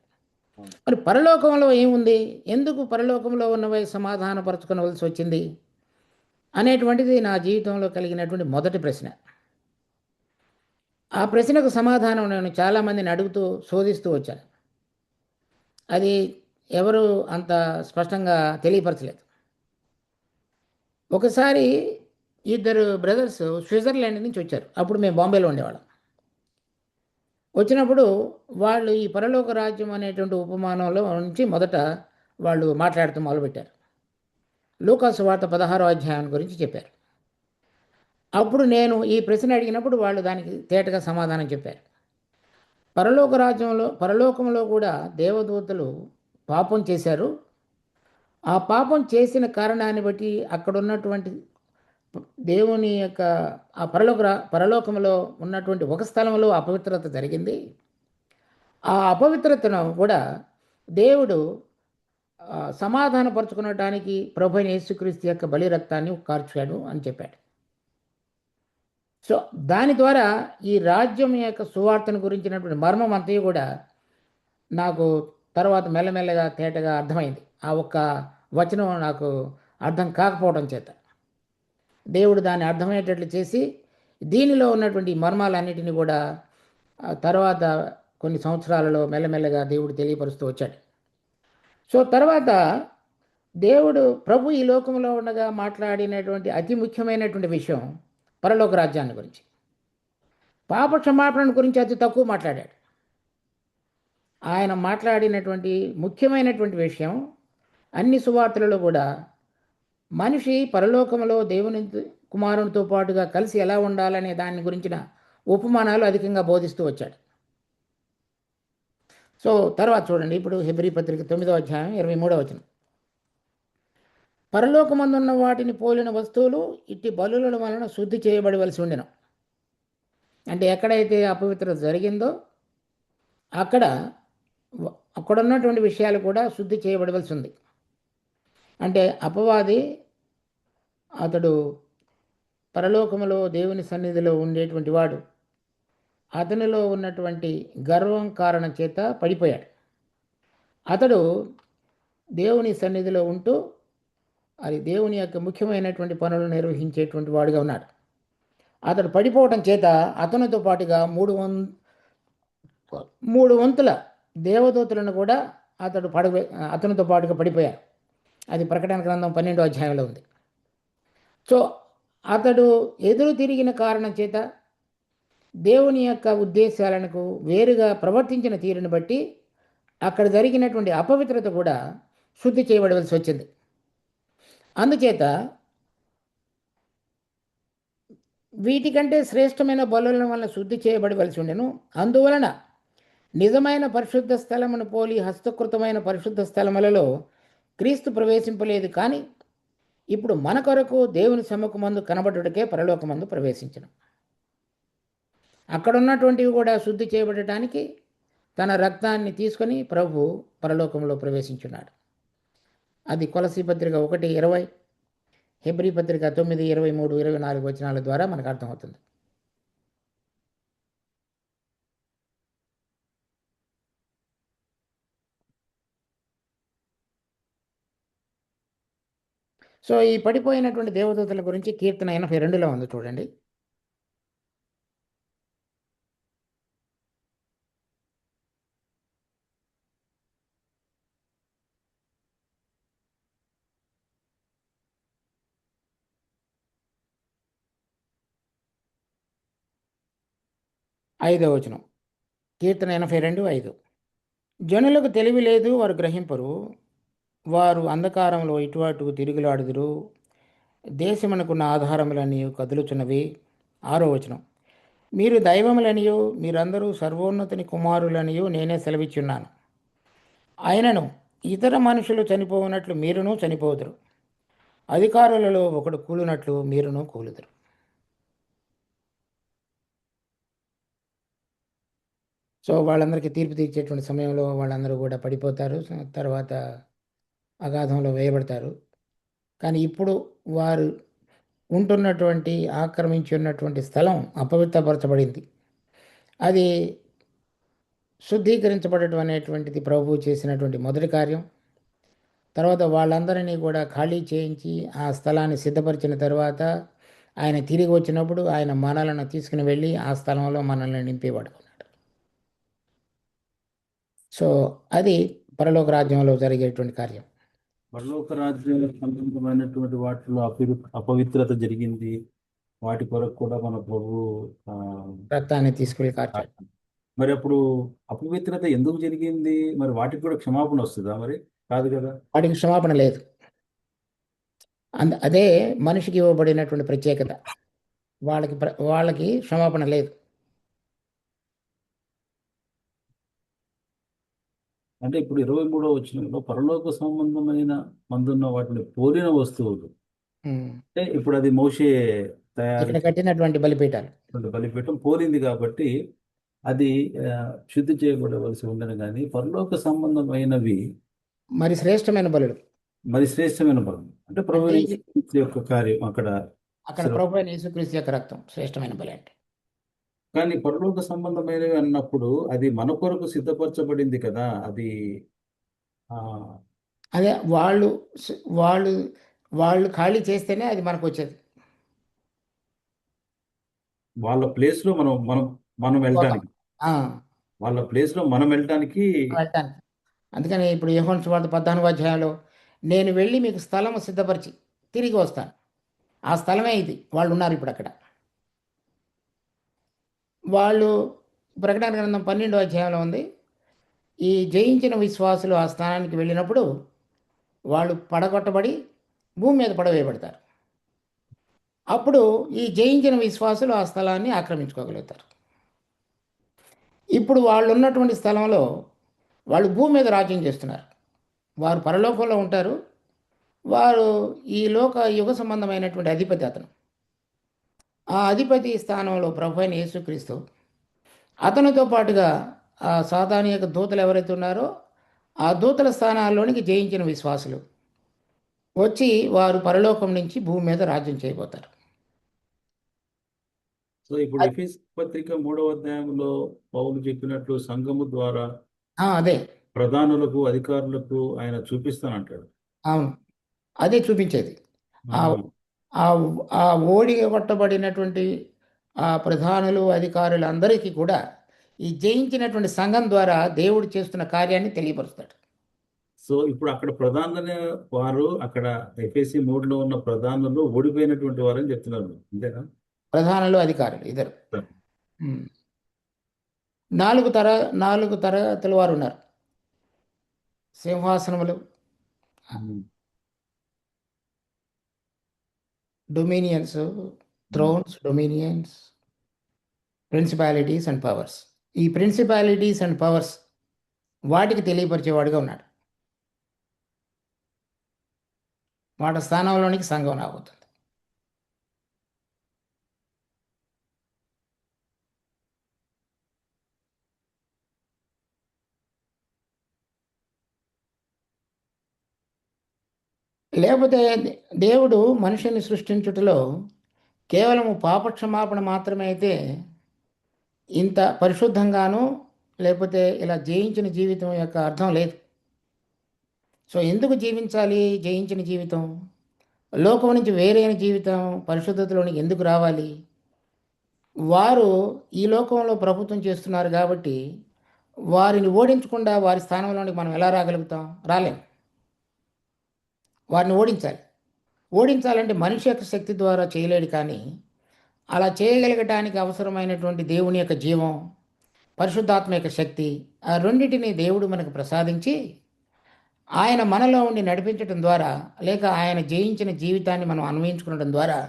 మరి పరలోకంలో ఏముంది? ఎందుకు పరలోకంలో ఉన్నవై సమాధానపరచుకోవలసి వచ్చింది అనేటువంటిది నా జీవితంలో కలిగినటువంటి మొదటి ప్రశ్న. ఆ ప్రశ్నకు సమాధానం నేను చాలామందిని అడుగుతూ శోధిస్తూ వచ్చాను. అది ఎవరు అంత స్పష్టంగా తెలియపరచలేదు. ఒకసారి ఇద్దరు బ్రదర్స్ స్విట్జర్లాండ్ నుంచి వచ్చారు. అప్పుడు మేము బాంబేలో ఉండేవాళ్ళం. వచ్చినప్పుడు వాళ్ళు ఈ పరలోక రాజ్యం అనేటువంటి ఉపమానంలో నుంచి మొదట వాళ్ళు మాట్లాడుతూ మొదలుపెట్టారు. లూకాసు వార్త 16వ అధ్యాయం గురించి చెప్పారు. అప్పుడు నేను ఈ ప్రశ్న అడిగినప్పుడు వాళ్ళు దానికి తేటగా సమాధానం చెప్పారు. పరలోకంలో కూడా దేవదూతలు పాపం చేశారు. ఆ పాపం చేసిన కారణాన్ని బట్టి అక్కడ ఉన్నటువంటి దేవుని యొక్క ఆ పరలోకంలో ఉన్నటువంటి ఒక స్థలంలో అపవిత్రత జరిగింది. ఆ అపవిత్రతను కూడా దేవుడు సమాధానపరుచుకునడానికి ప్రభు అయిన యేసుక్రీస్తు యొక్క బలి రక్తాన్ని కార్చాడు అని చెప్పాడు. సో దాని ద్వారా ఈ రాజ్యం యొక్క సువార్తను గురించినటువంటి మర్మం అంతా కూడా నాకు తర్వాత మెల్లమెల్లగా తేటగా అర్థమైంది. ఆ ఒక్క వచనం నాకు అర్థం కాకపోవడం చేత దేవుడు దాన్ని అర్థమయ్యేటట్లు చేసి దీనిలో ఉన్నటువంటి మర్మాలన్నిటిని కూడా తర్వాత కొన్ని సంవత్సరాలలో మెల్లమెల్లగా దేవుడు తెలియపరుస్తూ వచ్చాడు. సో తర్వాత ప్రభు ఈ లోకంలో ఉండగా మాట్లాడినటువంటి అతి ముఖ్యమైనటువంటి విషయం పరలోక రాజ్యాన్ని గురించి. పాప క్షమాపణ గురించి అతి తక్కువ మాట్లాడాడు. ఆయన మాట్లాడినటువంటి ముఖ్యమైనటువంటి విషయం అన్ని సువార్తలలో కూడా మనిషి పరలోకంలో దేవుని కుమారునితో పాటుగా కలిసి ఎలా ఉండాలనే దాని గురించిన ఉపమానాలు అధికంగా బోధిస్తూ వచ్చాడు. సో తర్వాత చూడండి, ఇప్పుడు హెబ్రీ పత్రిక 9వ అధ్యాయం 23వ వచనం. పరలోకమందున్న వాటిని పోలిన వస్తువులు ఇట్టి బలుల వలన శుద్ధి చేయబడవలసి ఉండెను. అంటే ఎక్కడైతే అపవిత్రత జరిగిందో అక్కడ ఉన్నటువంటి విషయాలు కూడా శుద్ధి చేయబడవలసి ఉంది. అంటే అపవాది అతడు పరలోకములో దేవుని సన్నిధిలో ఉండేటువంటి వాడు. అతనిలో ఉన్నటువంటి గర్వం కారణం చేత పడిపోయాడు. అతడు దేవుని సన్నిధిలో ఉంటూ అది దేవుని యొక్క ముఖ్యమైనటువంటి పనులు నిర్వహించేటువంటి వాడుగా ఉన్నాడు. అతడు పడిపోవటం చేత అతనితో పాటుగా మూడు వంతుల దేవదూతలను కూడా అతనితో పాటుగా పడిపోయారు. అది ప్రకటన గ్రంథం 12వ అధ్యాయంలో ఉంది. సో అతడు ఎదురు తిరిగిన కారణం చేత దేవుని యొక్క ఉద్దేశాలకు వేరుగా ప్రవర్తించిన తీరుని బట్టి అక్కడ జరిగినటువంటి అపవిత్రత కూడా శుద్ధి చేయబడవలసి వచ్చింది. అందుచేత వీటికంటే శ్రేష్టమైన బలుల వలన శుద్ధి చేయబడవలసి ఉండెను. అందువలన నిజమైన పరిశుద్ధ స్థలమును పోలి హస్తకృతమైన పరిశుద్ధ స్థలములలో క్రీస్తు ప్రవేశింపలేదు. కానీ ఇప్పుడు మన కొరకు దేవుని సముఖమందు కనబడుటకే పరలోకమందు ప్రవేశించను. అక్కడ ఉన్నటువంటివి కూడా శుద్ధి చేయబడటానికి తన రక్తాన్ని తీసుకొని ప్రభు పరలోకంలో ప్రవేశించున్నాడు. అది కొలసీ పత్రిక 1:20, హెబ్రీ పత్రిక 9:23-24 వచనాల ద్వారా మనకు అర్థమవుతుంది. సో ఈ పడిపోయినటువంటి దేవదూతల గురించి కీర్తన 82లో ఉంది చూడండి. ఐదో వచనం, కీర్తన 82:5. జనులకు తెలివి లేదు, వారు గ్రహింపరు, వారు అంధకారంలో ఇటు అటు తిరుగులాడుదురు, దేశమునకున్న ఆధారములన్నీ కదులుచున్నవి. 6వ వచనం, మీరు దైవములనియు మీరందరూ సర్వోన్నతుని కుమారులనియు నేనే సెలవిచ్చున్నాను. ఆయనను ఇతర మనుషులు చనిపోవునట్లు మీరును చనిపోదురు, అధికారులలో ఒకడు కూలినట్లు మీరును కూలుదురు. సో వాళ్ళందరికీ తీర్పు తీర్చేటువంటి సమయంలో వాళ్ళందరూ కూడా పడిపోతారు, తర్వాత అగాధంలో వేయబడతారు. కానీ ఇప్పుడు వారు ఉంటున్నటువంటి ఆక్రమించి ఉన్నటువంటి స్థలం అపవిత్రపరచబడింది. అది శుద్ధీకరించబడటం అనేటువంటిది ప్రభువు చేసినటువంటి మొదటి కార్యం. తర్వాత వాళ్ళందరినీ కూడా ఖాళీ చేయించి ఆ స్థలాన్ని సిద్ధపరిచిన తర్వాత ఆయన తిరిగి వచ్చినప్పుడు ఆయన మనలను తీసుకుని వెళ్ళి ఆ స్థలంలో మనల్ని నింపేవాడుకున్నాడు. సో అది పరలోక రాజ్యంలో జరిగేటువంటి కార్యం. పరలోక రాజ్యం సంబంధమైనటువంటి వాటిలో అపవిత్రత జరిగింది. వాటి కొరకు కూడా మన ప్రభు ఆ, రక్తాన్ని తీసుకువెళ్ళి కార్చాడు. మరి అప్పుడు అపవిత్రత ఎందుకు జరిగింది? మరి వాటికి కూడా క్షమాపణ వస్తుందా? మరి కాదు కదా. వాటికి క్షమాపణ లేదు. అదే మనిషికి ఇవ్వబడినటువంటి ప్రత్యేకత. వాళ్ళకి క్షమాపణ లేదు. అంటే ఇప్పుడు 23వ వచనంలో పరలోక సంబంధమైన మందున్న వాటిని పోలిన వస్తువులు, అంటే ఇప్పుడు అది మోషే తయారు ఇక్కడ కట్టినటువంటి బలిపీఠాలు బలిపీఠం పోలింది కాబట్టి అది శుద్ధి చేయబడవలసి ఉండను. కానీ పరలోక సంబంధమైనవి మరి శ్రేష్టమైన బలులు, మరి శ్రేష్టమైన బలం, అంటే ప్రభు యొక్క కార్యం అక్కడ. ప్రభు అయిన యేసుక్రీస్తు యొక్క రక్తం శ్రేష్టమైన బలి అంటే. కానీ పరలోక సంబంధమైనవి అన్నప్పుడు అది మన కొరకు సిద్ధపరచబడింది కదా. అది అదే వాళ్ళు వాళ్ళు వాళ్ళు ఖాళీ చేస్తేనే అది మనకు వచ్చేది. వాళ్ళ ప్లేస్ లో మనం మనం మనం వెళ్ళడానికి, వాళ్ళ ప్లేస్ లో మనం వెళ్ళడానికి. అందుకని ఇప్పుడు యోహాను సువార్త 14వ అధ్యాయంలో నేను వెళ్ళి మీకు స్థలం సిద్ధపరిచి తిరిగి వస్తాను, ఆ స్థలమే ఇది. వాళ్ళు ఉన్నారు ఇప్పుడు అక్కడ. వాళ్ళు ప్రకటన గ్రంథం 12వ అధ్యాయంలో ఉంది, ఈ జయించిన విశ్వాసులు ఆ స్థానానికి వెళ్ళినప్పుడు వాళ్ళు పడగొట్టబడి భూమి మీద పడవేయబడతారు. అప్పుడు ఈ జయించిన విశ్వాసులు ఆ స్థలాన్ని ఆక్రమించుకోగలుగుతారు. ఇప్పుడు వాళ్ళు ఉన్నటువంటి స్థలంలో వాళ్ళు భూమి మీద రాజ్యం చేస్తున్నారు. వారు పరలోకంలో ఉంటారు. వారు ఈ లోక యుగ సంబంధమైనటువంటి అధిపతి అతను. ఆ అధిపతి స్థానంలో ప్రభు అయిన యేసుక్రీస్తు, అతనితో పాటుగా ఆ సాతాను యొక్క దూతలు ఎవరైతే ఉన్నారో ఆ దూతల స్థానాల్లోనికి జయించిన విశ్వాసులు వచ్చి వారు పరలోకం నుంచి భూమి మీద రాజ్యం చేయబోతారు. సో ఇప్పుడు ఎఫెసీ పత్రిక 3వ అధ్యాయంలో పౌలు చెప్పినట్లు సంఘము ద్వారా అదే ప్రధానులకు అధికారులకు ఆయన చూపిస్తానంటాడు. అవును, అదే చూపించేది. ఆ ఓడి కొట్టబడినటువంటి ఆ ప్రధానులు అధికారులందరికీ కూడా ఈ జయించినటువంటి సంఘం ద్వారా దేవుడు చేస్తున్న కార్యాన్ని తెలియపరుస్తాడు. సో ఇప్పుడు అక్కడ ప్రధానులనే వారు, అక్కడ ఎఫెసీ 3లో ఉన్న ప్రధానులు ఓడిపోయినటువంటి వారని చెప్తున్నారు, అంతేనా? ప్రధానులు అధికారులు ఇద్దరు. 4 తరగతుల వారు ఉన్నారు. సింహాసనములు, dominions, thrones, dominions, principalities and powers. ఈ ప్రిన్సిపాలిటీస్ అండ్ పవర్స్ వాటికి తెలియపరిచేవాడుగా ఉన్నాడు. వాటి స్థానంలోనికి సంఘం రాబోతుంది. లేకపోతే దేవుడు మనిషిని సృష్టించుటలో కేవలము పాపక్షమాపణ మాత్రమే అయితే ఇంత పరిశుద్ధంగాను లేకపోతే ఇలా జయించిన జీవితం యొక్క అర్థం లేదు. సో ఎందుకు జీవించాలి జయించిన జీవితం? లోకం నుంచి వేరైన జీవితం పరిశుద్ధతలోనికి ఎందుకు రావాలి? వారు ఈ లోకంలో ప్రభుత్వం చేస్తున్నారు కాబట్టి వారిని ఓడించకుండా వారి స్థానంలోనికి మనం ఎలా రాగలుగుతాం? రాలేం. వారిని ఓడించాలి. ఓడించాలంటే మనిషి యొక్క శక్తి ద్వారా చేయలేడు, కానీ అలా చేయగలగటానికి అవసరమైనటువంటి దేవుని యొక్క జీవం, పరిశుద్ధాత్మ యొక్క శక్తి, ఆ రెండింటిని దేవుడు మనకు ప్రసాదించి ఆయన మనలో ఉండి నడిపించడం ద్వారా, లేక ఆయన జయించిన జీవితాన్ని మనం అన్వయించుకోవడం ద్వారా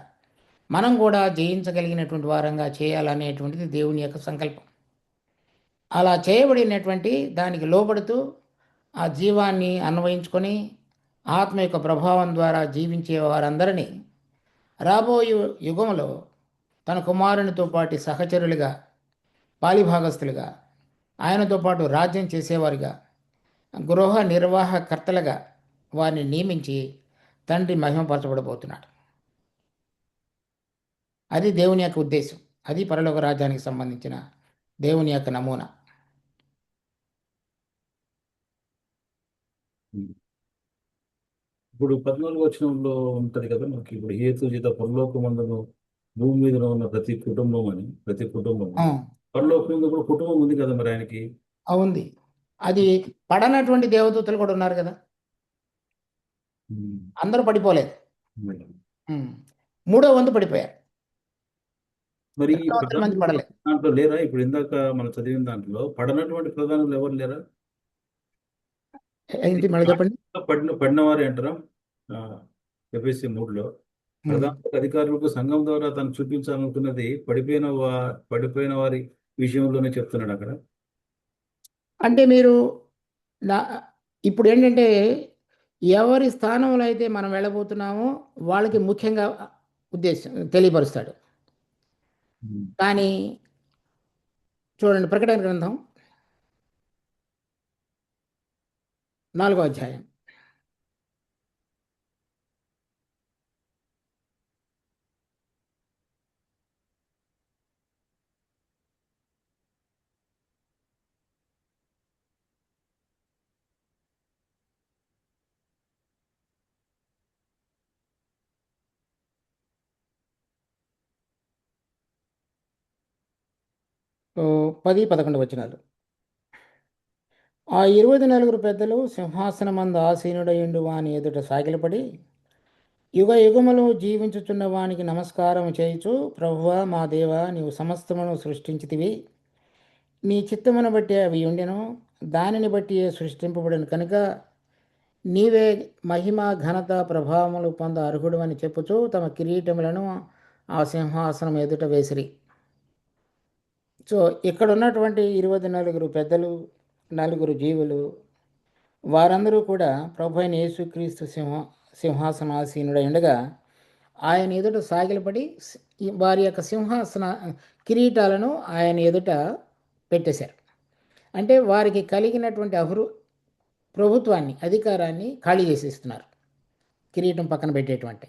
మనం కూడా జయించగలిగినటువంటి వారంగా చేయాలనేటువంటిది దేవుని యొక్క సంకల్పం. అలా చేయబడినటువంటి దానికి లోబడుతూ ఆ జీవాన్ని అన్వయించుకొని ఆత్మ యొక్క ప్రభావం ద్వారా జీవించే వారందరినీ రాబోయే యుగంలో తన కుమారునితో పాటు సహచరులుగా, పాలిభాగస్తులుగా, ఆయనతో పాటు రాజ్యం చేసేవారిగా, గృహ నిర్వాహకర్తలుగా వారిని నియమించి తండ్రి మహిమపరచబడబోతున్నాడు. అది దేవుని యొక్క ఉద్దేశం. అది పరలోక రాజ్యానికి సంబంధించిన దేవుని యొక్క నమూనా. ఇప్పుడు 14 వచనంలో ఉంటది కదా మనకి, ఇప్పుడు హేతుజిత పరలోకమందును భూమి మీద ఉన్న ప్రతి కుటుంబం అని, ప్రతి కుటుంబం పరలోకంలో కూడా కుటుంబం ఉంది కదా మరి ఆయనకి. ఉంది. అది పడనటువంటి దేవదూతలు కూడా ఉన్నారు కదా, అందరూ పడిపోలేదు. మూడో వంతు పడిపోయారు. మరి మంది పడలేదు. దాంట్లో లేరా? ఇప్పుడు ఇందాక మనం చదివిన దాంట్లో పడనటువంటి ప్రధానులు ఎవరు లేరా? ఏంటి మళ్ళీ చెప్పండి. పడినవారే అంటారా? ఎఫ్ఎస్సి 3లో ప్రధాన అధికారులకు సంఘం ద్వారా తను చూపించాలనుకున్నది పడిపోయిన వారి విషయంలోనే చెప్తున్నాడు అక్కడ. అంటే మీరు ఇప్పుడు ఏంటంటే ఎవరి స్థానంలో అయితే మనం వెళ్ళబోతున్నామో వాళ్ళకి ముఖ్యంగా ఉద్దేశం తెలియపరుస్తాడు. కానీ చూడండి, ప్రకటన గ్రంథం 4వ అధ్యాయం. సో 10, 11 వచనాలు. ఆ 24 పెద్దలు సింహాసనమందు ఆసీనుడయుండు వాని ఎదుట సాగిలపడి యుగ యుగములు జీవించుచున్న వానికి నమస్కారం చేయుచు, ప్రభువా మా దేవా, నీవు సమస్తమును సృష్టించితివి, నీ చిత్తమును బట్టి అవి ఉండెను, దానిని బట్టి సృష్టింపబడిన కనుక నీవే మహిమ ఘనత ప్రభావములు పొంద అర్హుడు అని చెప్పుచు తమ కిరీటములను ఆ సింహాసనం ఎదుట వేసిరి. సో ఇక్కడ ఉన్నటువంటి 24 పెద్దలు, 4 జీవులు, వారందరూ కూడా ప్రభు అయిన యేసుక్రీస్తు సింహాసనాసీనుడై ఉండగా ఆయన ఎదుట సాగిలపడి వారి యొక్క సింహాసన కిరీటాలను ఆయన ఎదుట పెట్టేశారు. అంటే వారికి కలిగినటువంటి ప్రభుత్వాన్ని, అధికారాన్ని ఖాళీ చేసేస్తున్నారు, కిరీటం పక్కన పెట్టేటువంటి.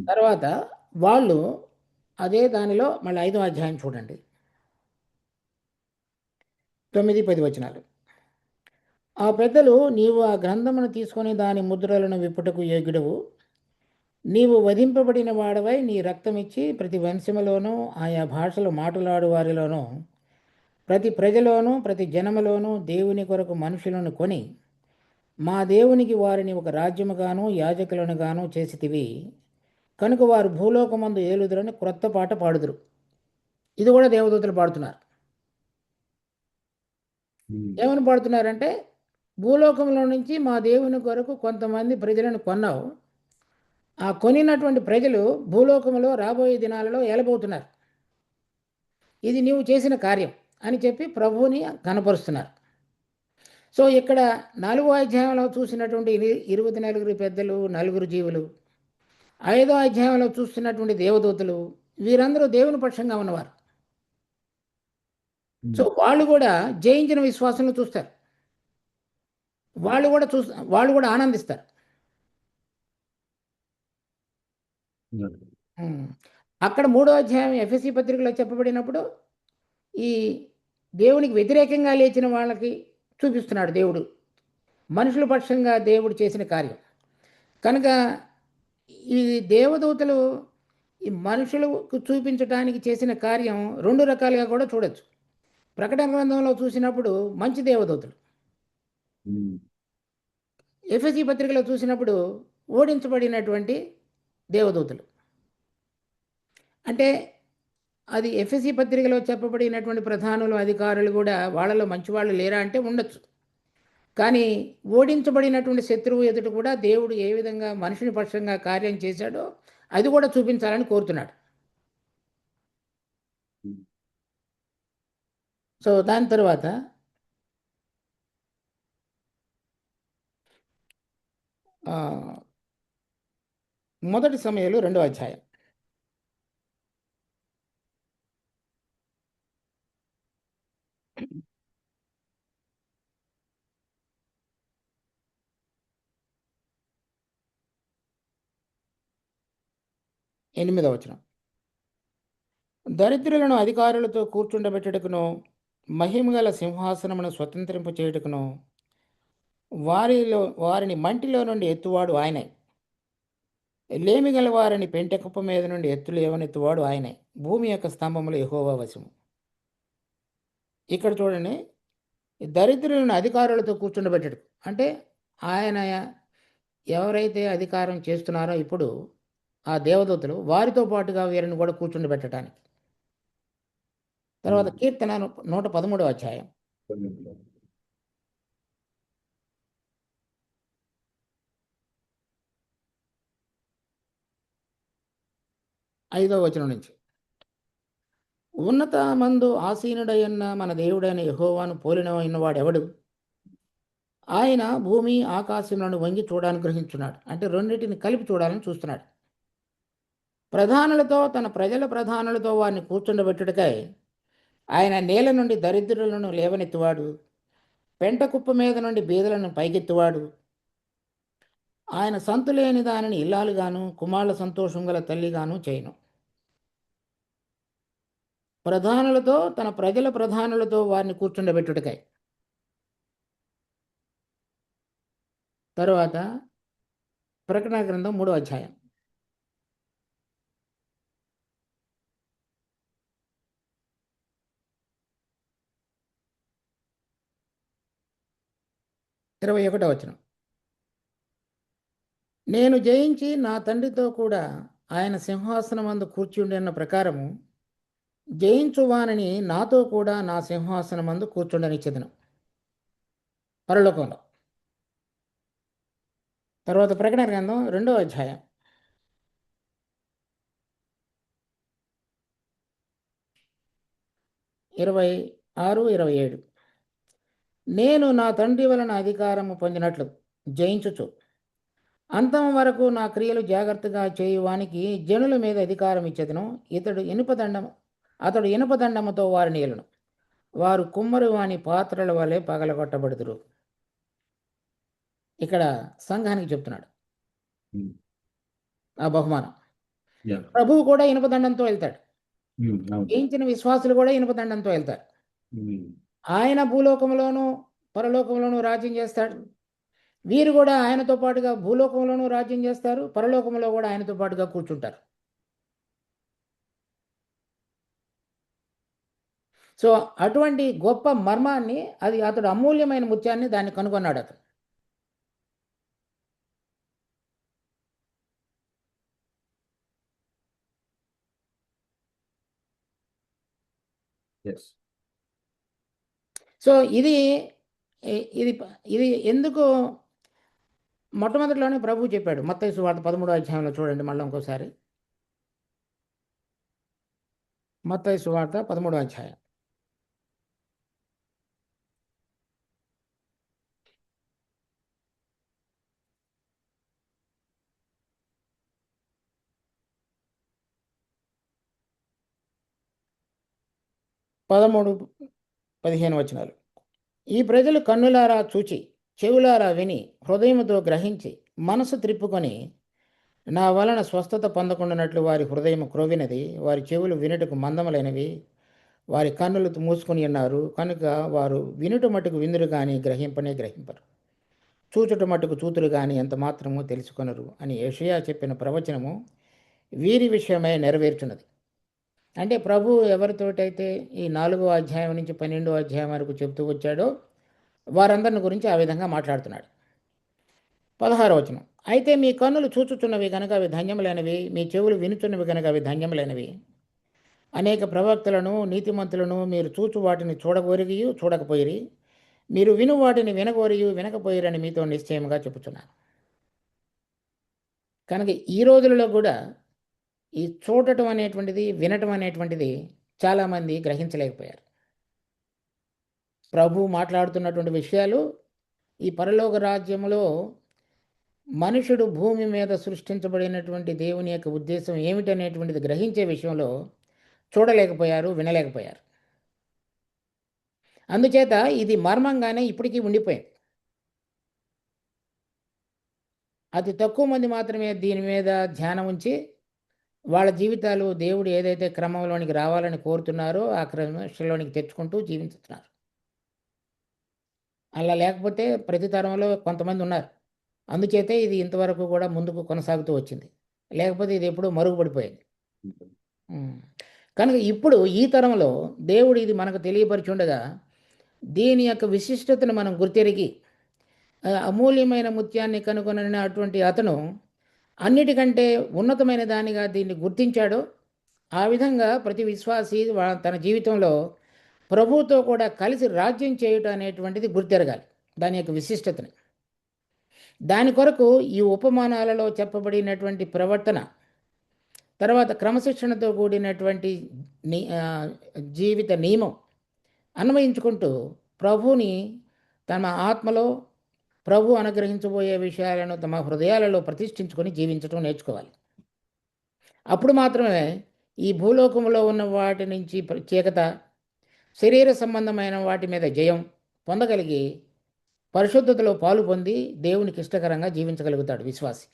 తర్వాత వాళ్ళు అదే దానిలో మళ్ళీ 5వ అధ్యాయం చూడండి, 9, 10 వచనాలు. ఆ పెద్దలు, నీవు ఆ గ్రంథమును తీసుకొని దాని ముద్రలను విప్పుటకు యోగ్యుడవు, నీవు వధింపబడిన వాడవై నీ రక్తమిచ్చి ప్రతి వంశములోనూ ఆయా భాషలు మాట్లాడు వారిలోనూ ప్రతి ప్రజలోనూ ప్రతి జనములోనూ దేవుని కొరకు మనుషులను కొని మా దేవునికి వారిని ఒక రాజ్యముగాను యాజకులను గాను చేసితివి, కనుక వారు భూలోకమందు ఏలుదురని క్రొత్త పాట పాడుదురు. ఇది కూడా దేవదూతలు పాడుతున్నారు. ఏమని పాడుతున్నారంటే, భూలోకంలో నుంచి మా దేవుని కొరకు కొంతమంది ప్రజలను కొన్నావు, ఆ కొనినటువంటి ప్రజలు భూలోకంలో రాబోయే దినాలలో ఏలబోతున్నారు, ఇది నీవు చేసిన కార్యం అని చెప్పి ప్రభువుని కనపరుస్తున్నారు. సో ఇక్కడ 4వ అధ్యాయంలో చూసినటువంటి 24 పెద్దలు, 4 జీవులు, 5వ అధ్యాయంలో చూస్తున్నటువంటి దేవదూతలు, వీరందరూ దేవుని పక్షంగా ఉన్నవారు. సో వాళ్ళు కూడా జయించిన విశ్వాసంలో చూస్తారు, వాళ్ళు కూడా ఆనందిస్తారు. అక్కడ 3వ అధ్యాయం ఎఫెసీ పత్రికలో చెప్పబడినప్పుడు ఈ దేవునికి వ్యతిరేకంగా లేచిన వాళ్ళకి చూపిస్తున్నాడు దేవుడు, మనుషుల పక్షంగా దేవుడు చేసిన కార్యం. కనుక ఈ దేవదూతలు ఈ మనుషులకు చూపించడానికి చేసిన కార్యం 2 రకాలుగా కూడా చూడొచ్చు. ప్రకటన గ్రంథంలో చూసినప్పుడు మంచి దేవదూతలు, ఎఫెసీ పత్రికలో చూసినప్పుడు ఓడించబడినటువంటి దేవదూతలు. అంటే అది ఎఫెసీ పత్రికలో చెప్పబడినటువంటి ప్రధానులు, అధికారులు కూడా వాళ్ళలో మంచివాళ్ళు లేరా అంటే ఉండొచ్చు. కానీ ఓడించబడినటువంటి శత్రువు ఎదుట కూడా దేవుడు ఏ విధంగా మనుషుని పక్షంగా కార్యం చేశాడో అది కూడా చూపించాలని కోరుతున్నాడు. సో దాని తర్వాత మొదటి సమయంలో 2వ అధ్యాయం 8వ వచనం. దరిద్రులను అధికారులతో కూర్చుండబెట్టుటకును, మహిమగల సింహాసనమును స్వతంత్రింప చేయుటకును వారిని మంటిలో నుండి ఎత్తువాడు ఆయనే. లేమిగల వారిని పెంటె కుప్ప మీద నుండి లేవనెత్తువాడు ఆయనే. భూమి యొక్క స్తంభములు యెహోవా వశము. ఇక్కడ చూడండి, దరిద్రులను అధికారులతో కూర్చుండబెట్టడు అంటే ఆయన ఎవరైతే అధికారం చేస్తున్నారో ఇప్పుడు ఆ దేవదూతలు వారితో పాటుగా వీరిని కూడా కూర్చుండబెట్టడానికి. తర్వాత కీర్తన 113వ అధ్యాయం 5వ వచనం నుంచి. ఉన్నత మందు ఆసీనుడైన మన దేవుడైన యెహోవాను పోలిన వాడెవడు? ఆయన భూమి ఆకాశములను వంగి చూడాలనుగ్రహించున్నాడు. అంటే రెండింటిని కలిపి చూడాలని చూస్తున్నాడు. ప్రధానులతో, తన ప్రజల ప్రధానులతో వారిని కూర్చుండబెట్టుటకై ఆయన నేల నుండి దరిద్రులను లేవనెత్తువాడు, పెంట కుప్ప మీద నుండి బీదలను పైకెత్తువాడు. ఆయన సంతులేని దానిని ఇల్లాలుగాను, కుమారుల సంతోషం గల తల్లిగాను చేయను. ప్రధానులతో, తన ప్రజల ప్రధానులతో వారిని కూర్చుండబెట్టుటకై. తరువాత ప్రకటన గ్రంథం 3వ అధ్యాయం 21వ వచనం. నేను జయించి నా తండ్రితో కూడా ఆయన సింహాసనమందు కూర్చుండిన ప్రకారము జయించువానని నాతో కూడా నా సింహాసనమందు కూర్చుండనిచ్చెదను పరలోకంలో. తర్వాత ప్రకటన గ్రంథం 2వ అధ్యాయం 26, 27. నేను నా తండ్రి వలన అధికారము పొందినట్లు జయించుచు అంతం వరకు నా క్రియలు జాగ్రత్తగా చేయువానికి జనుల మీద అధికారం ఇచ్చేదను. అతడు ఇనుపదండముతో వారిని ఏలును. వారు కుమ్మరి వాని పాత్రల వలె పగలగొట్టబడుదురు. ఇక్కడ సంఘానికి చెప్తున్నాడు ఆ బహుమానం. ప్రభువు కూడా ఇనుపదండంతో వెళ్తాడు. జయించిన విశ్వాసులు కూడా ఇనుపదండంతో వెళ్తారు. ఆయన భూలోకంలోనూ పరలోకంలోనూ రాజ్యం చేస్తాడు. వీరు కూడా ఆయనతో పాటుగా భూలోకంలోనూ రాజ్యం చేస్తారు, పరలోకంలో కూడా ఆయనతో పాటుగా కూర్చుంటారు. సో అటువంటి గొప్ప మర్మాన్ని, అతడు అమూల్యమైన ముత్యాన్ని దాన్ని కనుగొన్నాడు అతను. సో ఇది ఎందుకు మొట్టమొదటిలోనే ప్రభువు చెప్పాడు. మత్తయి సువార్త 13వ అధ్యాయంలో చూడండి మళ్ళీ ఇంకోసారి. మత్తయి సువార్త 13వ అధ్యాయం 13-15 వచనాలు. ఈ ప్రజలు కన్నులారా చూచి, చెవులారా విని, హృదయముతో గ్రహించి, మనసు త్రిప్పుకొని నా వలన స్వస్థత పొందకుండానట్లు వారి హృదయం క్రొవ్వినది, వారి చెవులు వినుటకు మందములైనవి, వారి కన్నులు మూసుకొని ఉన్నారు, కనుక వారు వినుట మట్టుకు విందురు కానీ గ్రహింపనే గ్రహింపరు, చూచుట మట్టుకు చూతురు కానీ ఎంత మాత్రమూ తెలుసుకొనరు అని యెషయా చెప్పిన ప్రవచనము వీరి విషయమై నెరవేర్చున్నది. అంటే ప్రభు ఎవరితోటైతే ఈ 4వ అధ్యాయం నుంచి 12వ అధ్యాయం వరకు చెప్తూ వచ్చాడో వారందరిని గురించి ఆ విధంగా మాట్లాడుతున్నాడు. 16వ వచనం, అయితే మీ కన్నులు చూచుచున్నవి కనుక అవి ధన్యములైనవి, మీ చెవులు వినుచున్నవి కనుక అవి ధన్యములైనవి. అనేక ప్రవక్తలను నీతిమంతులను మీరు చూచు వాటిని చూడగోరిగియు చూడకపోయిరి, మీరు విను వాటిని వినగోరియు వినకపోయిరని మీతో నిశ్చయముగా చెప్పుచున్నాను. కనుక ఈ రోజులలో కూడా ఈ చూడటం అనేటువంటిది, వినటం అనేటువంటిది చాలామంది గ్రహించలేకపోయారు. ప్రభు మాట్లాడుతున్నటువంటి విషయాలు ఈ పరలోక రాజ్యంలో మనుషుడు భూమి మీద సృష్టించబడినటువంటి దేవుని యొక్క ఉద్దేశం ఏమిటనేటువంటిది గ్రహించే విషయంలో చూడలేకపోయారు, వినలేకపోయారు. అందుచేత ఇది మర్మంగానే ఇప్పటికీ ఉండిపోయింది. అతి తక్కువ మంది మాత్రమే దీని మీద ధ్యానం ఉంచి వాళ్ళ జీవితాలు దేవుడు ఏదైతే క్రమంలోనికి రావాలని కోరుతున్నారో ఆ క్రమంలోనికి తెచ్చుకుంటూ జీవించుతున్నారు. అలా లేకపోతే ప్రతి తరంలో కొంతమంది ఉన్నారు. అందుచేతే ఇది ఇంతవరకు కూడా ముందుకు కొనసాగుతూ వచ్చింది. లేకపోతే ఇది ఎప్పుడూ మరుగుపడిపోయింది. కనుక ఇప్పుడు ఈ తరంలో దేవుడు ఇది మనకు తెలియపరిచుండగా దీని యొక్క విశిష్టతను మనం గుర్తెరిగి అమూల్యమైన ముత్యాన్ని కనుగొనటువంటి అతను అన్నిటికంటే ఉన్నతమైన దానిగా దీన్ని గుర్తించాడో ఆ విధంగా ప్రతి విశ్వాసి తన జీవితంలో ప్రభువుతో కూడా కలిసి రాజ్యం చేయటం అనేటువంటిది గుర్తెరగాలి, దాని యొక్క విశిష్టతని. దాని కొరకు ఈ ఉపమానాలలో చెప్పబడినటువంటి ప్రవర్తన, తర్వాత క్రమశిక్షణతో కూడినటువంటి జీవిత నియమం అన్వయించుకుంటూ ప్రభువుని తమ ఆత్మలో ప్రభు అనుగ్రహించబోయే విషయాలను తమ హృదయాలలో ప్రతిష్ఠించుకొని జీవించడం నేర్చుకోవాలి. అప్పుడు మాత్రమే ఈ భూలోకంలో ఉన్న వాటి నుంచి ప్రత్యేకత, శరీర సంబంధమైన వాటి మీద జయం పొందగలిగి పరిశుద్ధతలో పాలు పొంది దేవునికి ఇష్టకరంగా జీవించగలుగుతాడు విశ్వాసి.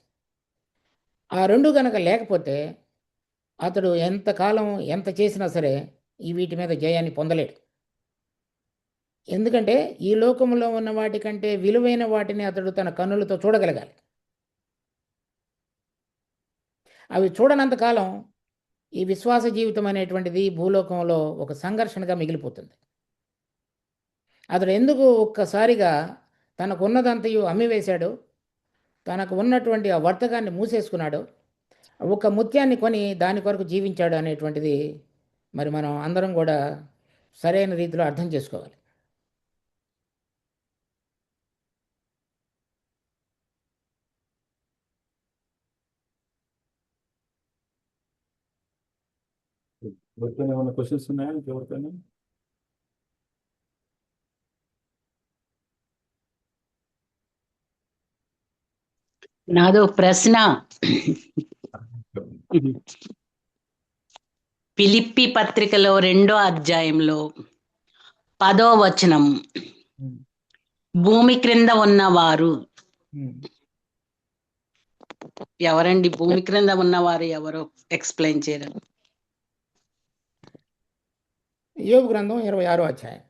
ఆ రెండు గనక లేకపోతే అతడు ఎంతకాలం ఎంత చేసినా సరే ఈ వీటి మీద జయాన్ని పొందలేడు. ఎందుకంటే ఈ లోకంలో ఉన్న వాటికంటే విలువైన వాటిని అతడు తన కన్నులతో చూడగలగాలి. అవి చూడనంతకాలం ఈ విశ్వాస జీవితం అనేటువంటిది భూలోకంలో ఒక సంఘర్షణగా మిగిలిపోతుంది. అతడు ఎందుకు ఒక్కసారిగా తనకు ఉన్నదంతయు అమ్మివేశాడు, తనకు ఉన్నటువంటి ఆ వర్తకాన్ని మూసేసుకున్నాడు, ఒక ముత్యాన్ని కొని దాని కొరకు జీవించాడు అనేటువంటిది మరి మనం అందరం కూడా సరైన రీతిలో అర్థం చేసుకోవాలి. ఎవరికైనా ఏమైనా క్వశ్చన్స్ ఉన్నాయా ఎవరికైనా? నాదో ప్రశ్న. ఫిలిప్పి పత్రికలో 2వ అధ్యాయంలో 10వ వచనం, భూమి క్రింద ఉన్నవారు ఎవరండి? భూమి క్రింద ఉన్నవారు ఎవరో ఎక్స్ప్లెయిన్ చేయరు. యోబు గ్రంథం 26వ అధ్యాయం.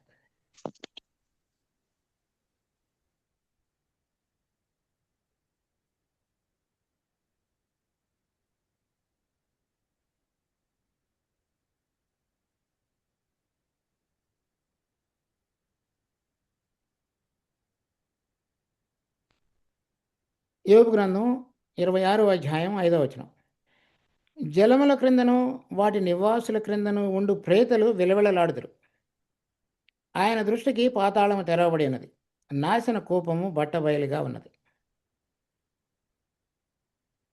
యోబు గ్రంథం 26వ అధ్యాయం 5వ వచనం, జలముల క్రిందను వాటి నివాసుల క్రిందను ఉండు ప్రేతలు విలవిలలాడుదురు. ఆయన దృష్టికి పాతాళము తెరవబడి ఉన్నది, నాశన కోపము బట్టబయలుగా ఉన్నది.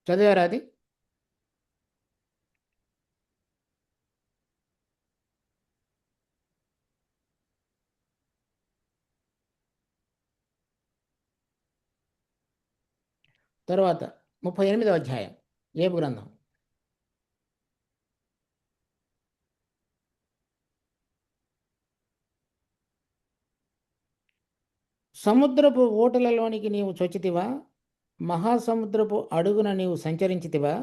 చదివారా అది? తర్వాత 38వ అధ్యాయం యోబు గ్రంథం. సముద్రపు ఊటలలోనికి నీవు చొచ్చితివా, మహాసముద్రపు అడుగున నీవు సంచరించితివా,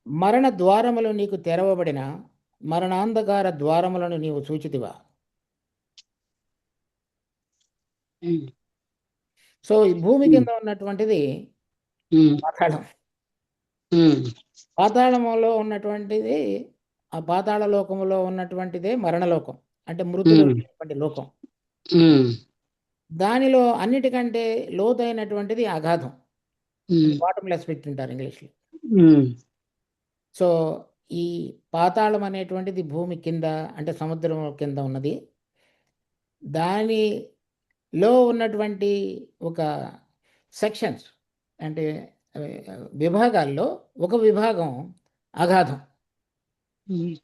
మరణ ద్వారములు నీకు తెరవబడిన మరణాంధకార ద్వారములను నీవు చూచితివా. ఉమ్, సో ఈ భూమి కింద ఉన్నటువంటిది ఉమ్, పాతాళం. ఉమ్, పాతాళములో ఉన్నటువంటిది, ఆ పాతాళ లోకములో ఉన్నటువంటిదే మరణలోకం, అంటే మృతులు ఉమ్. ఉండేటువంటి లోకం. ఉమ్, దానిలో అన్నిటికంటే లోతైనటువంటిది అగాధం, ఉమ్, బాటమ్లెస్ పిట్ అంటారు ఇంగ్లీష్లో. ఉమ్, సో ఈ పాతాళం అనేటువంటిది భూమి కింద, అంటే సముద్రం కింద ఉన్నది. దానిలో ఉన్నటువంటి ఒక సెక్షన్స్, అంటే ఆ, విభాగాల్లో ఒక విభాగం అగాధం. ఉమ్,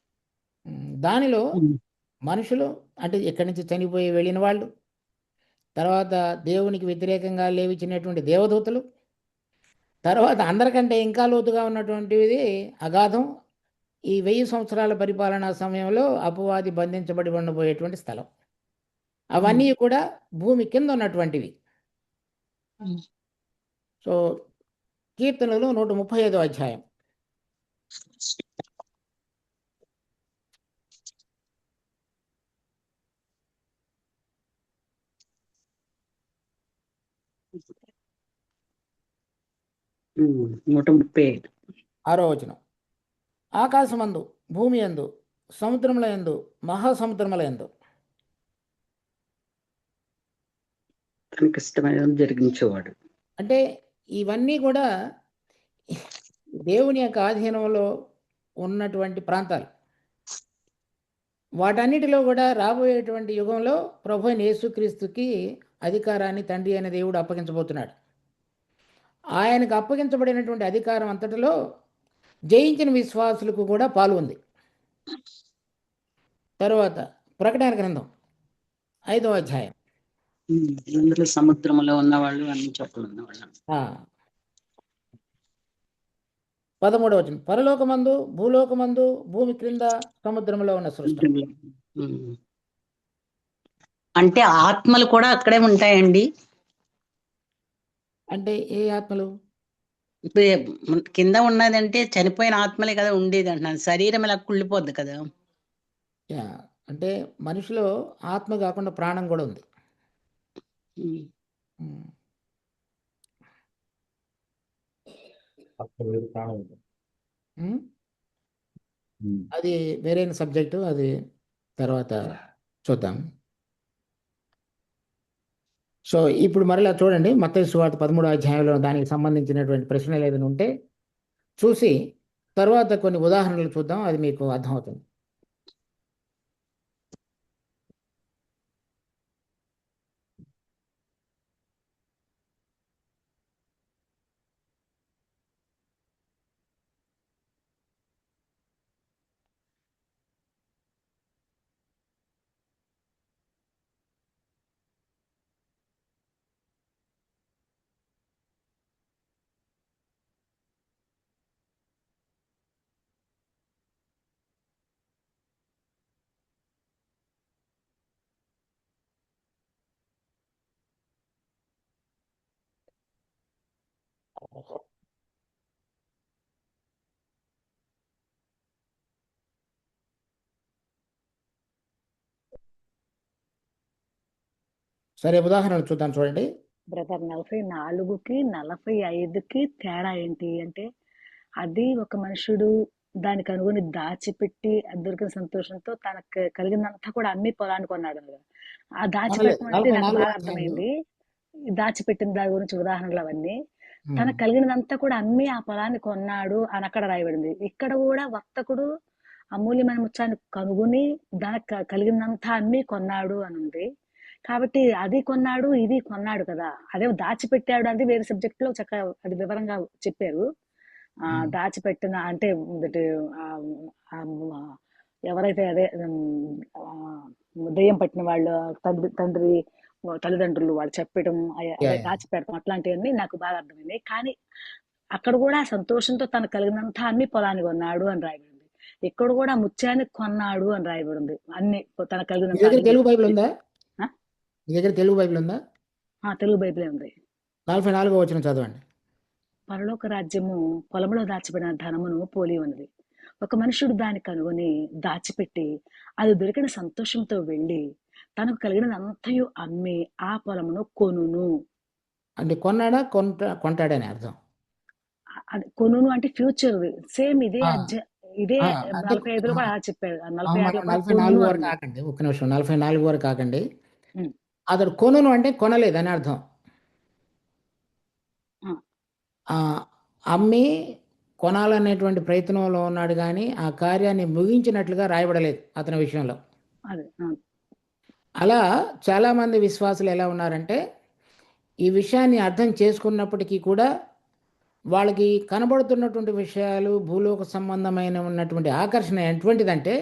దానిలో ఉమ్, మనుషులు, అంటే ఇక్కడి నుంచి చనిపోయి వెళ్ళిన వాళ్ళు, తర్వాత దేవునికి వ్యతిరేకంగా లేవిచ్చినటువంటి దేవదూతలు, తర్వాత అందరికంటే ఇంకా లోతుగా ఉన్నటువంటిది అగాధం. ఈ 1000 సంవత్సరాల పరిపాలనా సమయంలో అపవాది బంధించబడి ఉండబోయేటువంటి స్థలం. అవన్నీ కూడా భూమి కింద ఉన్నటువంటివి. ఉమ్. సో కీర్తనలు 135వ అధ్యాయం. ఉమ్, 135. 6వ వచనం. ఆకాశమందు, భూమి యందు, సముద్రముల యందు, మహాసముద్రముల యందు. తనకి ఇష్టమైన జరిగించేవాడు. అంటే ఇవన్నీ కూడా దేవుని యొక్క ఆధీనంలో ఉన్నటువంటి ప్రాంతాలు. వాటన్నిటిలో కూడా రాబోయేటువంటి యుగంలో ప్రభు అయిన యేసుక్రీస్తుకి అధికారాన్ని తండ్రి అయిన దేవుడు అప్పగించబోతున్నాడు. ఆయనకు అప్పగించబడినటువంటి అధికారం అంతటిలో జయించిన విశ్వాసులకు కూడా పాలు ఉంది. తరువాత ప్రకటన గ్రంథం 5వ అధ్యాయం. అందులో సముద్రంలో ఉన్నవాళ్ళు, అన్ని చోట్ల ఉన్నవాళ్ళు. 13వ వచనం. పరలోకమందు, భూలోకమందు, భూమి క్రింద, సముద్రంలో ఉన్న సృష్టి. ఉమ్. అంటే ఆత్మలు కూడా అక్కడే ఉంటాయండి. అంటే ఏ ఆత్మలు? ఇప్పుడు కింద ఉన్నదంటే చనిపోయిన ఆత్మలే కదా ఉండేది అంటున్నాను. శరీరం ఇలా కుళ్ళిపోద్ది కదా. యా, అంటే మనిషిలో ఆత్మ కాకుండా ప్రాణం కూడా ఉంది. ఉమ్. అక్కడ వేరు ప్రాణం ఉంది. అది వేరైన సబ్జెక్టు, అది తర్వాత చూద్దాం. సో ఇప్పుడు మరలా చూడండి, మత్తయి సువార్త 13వ అధ్యాయంలో దానికి సంబంధించినటువంటి ప్రశ్నలు ఏదైనా ఉంటే చూసి తర్వాత కొన్ని ఉదాహరణలు చూద్దాం, అది మీకు అర్థమవుతుంది. సరే, ఉదాహరణలు చూద్దాం. చూడండి బ్రదర్, 44కి 45కి తేడా ఏంటి అంటే, అది ఒక మనుషుడు దానికి అనుగుని దాచిపెట్టి అది దొరికిన సంతోషంతో తనకు కలిగిందంతా కూడా అమ్మి పొలాన్ని కొన్నాడు కదా. ఆ దాచిపెట్టడం అంటే నాకు 44వ బాగా అధ్యాయంలో అర్థమైంది. ఈ దాచిపెట్టిన దాని గురించి ఉదాహరణలు అవన్నీ. తనకు కలిగినదంతా కూడా అమ్మి ఆ పొలాన్ని కొన్నాడు అని అక్కడ రాయబడింది. ఇక్కడ కూడా వర్తకుడు అమూల్యమైన ముత్యాన్ని కనుగొని దానికి కలిగినంతా అమ్మి కొన్నాడు అని ఉంది. కాబట్టి అది కొన్నాడు, ఇది కొన్నాడు కదా. అదే దాచిపెట్టాడు అది వేరే సబ్జెక్ట్ లో చక్కగా అది వివరంగా చెప్పారు. దాచిపెట్టిన అంటే ఎవరైతే అదే దెయ్యం పట్టిన వాళ్ళు తండ్రి తల్లిదండ్రులు వాళ్ళు చెప్పడం అదే దాచిపెడతాం అట్లాంటివన్నీ నాకు బాగా అర్థమైంది. కానీ అక్కడ కూడా సంతోషంతో తనకు కలిగినంత అన్ని పొలాన్ని కొన్నాడు అని రాయబడింది. ఇక్కడ కూడా ముత్యాన్ని కొన్నాడు అని రాయబడింది. అన్ని తనకు కలిగినంత. తెలుగు బైబిల్ ఉందా? మీ దగ్గర తెలుగు బైబిల్ ఉందా? తెలుగు బైబిలే ఉంది. 44వ వచనం చదవండి. పరలోక రాజ్యము పొలంలో దాచబడిన ధనమును పోలి ఉన్నది. ఒక మనుషుడు దాన్ని కనుగొని దాచిపెట్టి అది దొరికిన సంతోషంతో వెళ్ళి తనకు కలిగినదంతయు అమ్మి ఆ పొలమును కొనును. అంటే కొన్నాడా కొంటాడని అర్థం. అది కొనును అంటే ఫ్యూచర్. సేమ్ ఇదే ఆ, ఇదే ఆ, అంటే 45లో కూడా అలా చెప్పాడు. మనం 46లో కూడా 44 కొనును వరకు అన్నాడు. ఆకండి, ఒక్క నిమిషం, 44 వరకు ఆకండి. ఉమ్, అతడు కొనును అంటే కొనలేదని అర్థం. ఆ, ఆ, అమ్మి కొనాలనేటువంటి ప్రయత్నంలో ఉన్నాడు, కానీ ఆ కార్యాన్ని ముగించినట్లుగా రాయబడలేదు అతని విషయంలో. అదే అలా చాలామంది విశ్వాసులు ఎలా ఉన్నారంటే, ఈ విషయాన్ని అర్థం చేసుకున్నప్పటికీ కూడా వాళ్ళకి కనబడుతున్నటువంటి విషయాలు, భూలోక సంబంధమైన ఉన్నటువంటి ఆకర్షణ ఎటువంటిదంటే,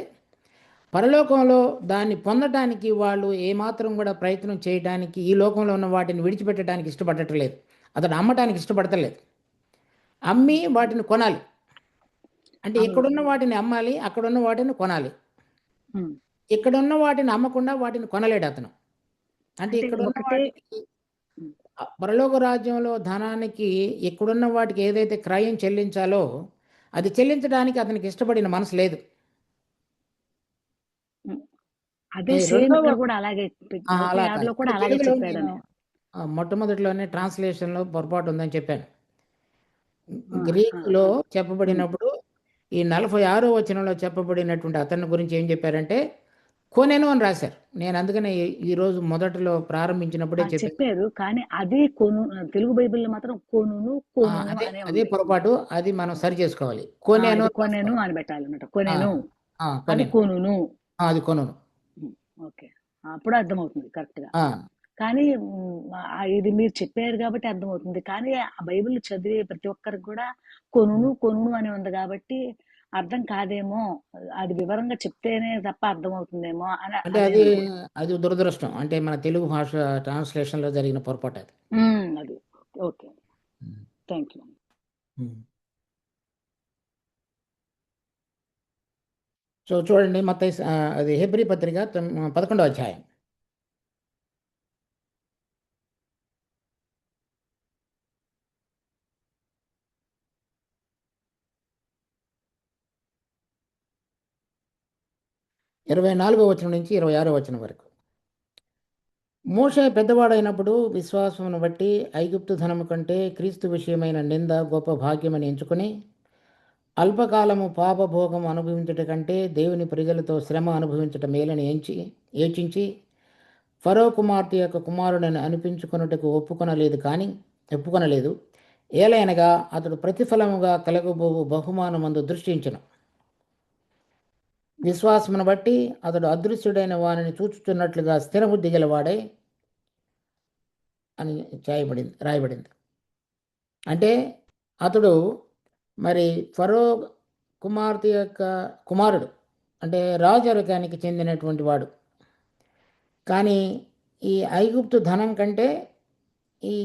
పరలోకంలో దాన్ని పొందటానికి వాళ్ళు ఏమాత్రం కూడా ప్రయత్నం చేయడానికి, ఈ లోకంలో ఉన్న వాటిని విడిచిపెట్టడానికి ఇష్టపడట్లేదు. అతడు అమ్మటానికి ఇష్టపడతలేదు. అమ్మి వాటిని కొనాలి. అంటే అవును. ఇక్కడున్న వాటిని అమ్మాలి, అక్కడున్న వాటిని కొనాలి. ఉమ్. ఇక్కడున్న వాటిని అమ్మకుండా వాటిని కొనలేడు అతను. అంటే అంటే ఇక్కడున్న ఒకటే వాటికి, పరలోక రాజ్యంలో ధనానికి ఇక్కడున్న వాటికి ఏదైతే క్రయం చెల్లించాలో అది చెల్లించడానికి అతనికి ఇష్టపడిన మనసు లేదు. ఉమ్, అదే ఈ సేమ్ రెండవ ఇక్కడ కూడా అలాగే అలా కాదు. 46లో కూడా ఇప్పుడు అలాగే తెలుగులో చెప్పాడు నేను అని. మొట్టమొదటిలోనే ట్రాన్స్లేషన్లో పొరపాటు ఉందని చెప్పాను. ఆ, ఆ, గ్రీకులో ఉమ్, చెప్పబడినప్పుడు ఈ 46వ వచనంలో చెప్పబడినటువంటి అతని గురించి ఏం చెప్పారంటే కొనెను అని రాశారు. నేను అందుకనే ఈరోజు మొదటిలో ప్రారంభించినప్పుడే చెప్పాను. చెప్పారు. కానీ అది తెలుగు బైబిల్లో మాత్రం కొనును కొనును అదే అనే అదే ఉంది. పొరపాటు, అది మనం సరి చేసుకోవాలి. ఆ, కొనేను ఇది అని కొనెను రాసుకోవాలి. అని పెట్టాలన్నమాట. ఆ, కొనెను ఆ, అది కొనేను. కొనును. అది కొనును. ఓకే, అప్పుడు అర్థమవుతుంది కరెక్ట్ గా. ఆ, కానీ ఇది మీరు చెప్పారు కాబట్టి అర్థమవుతుంది. కానీ ఆ బైబిల్ చదివే ప్రతి ఒక్కరికి కూడా కొనును కొనును అని ఉంది కాబట్టి అర్థం కాదేమో, అది వివరంగా చెప్తేనే తప్ప అర్థమవుతుందేమో అని అంటే అదే అది అనుకుంటా. అది దురదృష్టం. అంటే మన తెలుగు భాష ట్రాన్స్లేషన్లో జరిగిన పొరపాటు అది. అది okay, um. Thank you. Um. So చూడండి, మత్తయి అది హెబ్రీ పత్రిక 11వ అధ్యాయం. ఇరవై 24వ వచనం నుంచి 26వ వచనం వరకు. మోషే పెద్దవాడైనప్పుడు విశ్వాసమును బట్టి ఐగుప్తు ధనము కంటే క్రీస్తు విషయమైన నింద గొప్ప భాగ్యమని ఎంచుకుని అల్పకాలము పాపభోగం అనుభవించుట కంటే దేవుని ప్రజలతో శ్రమ అనుభవించట మేలని యోచించి ఫరో కుమార్తె యొక్క కుమారుడని అనిపించుకొనుటకు ఒప్పుకొనలేదు. ఏలైనగా అతడు ప్రతిఫలముగా కలగబోవు బహుమానమందు దృష్టించును. విశ్వాసమును బట్టి అతడు అదృశ్యుడైన వానిని చూచుచున్నట్లుగా స్థిరబుద్ధి గలవాడై అని రాయబడింది. అంటే అతడు మరి ఫరో కుమార్తె యొక్క కుమారుడు, అంటే రాజరికానికి చెందినటువంటి వాడు. కానీ ఈ ఐగుప్తు ధనం కంటే ఈ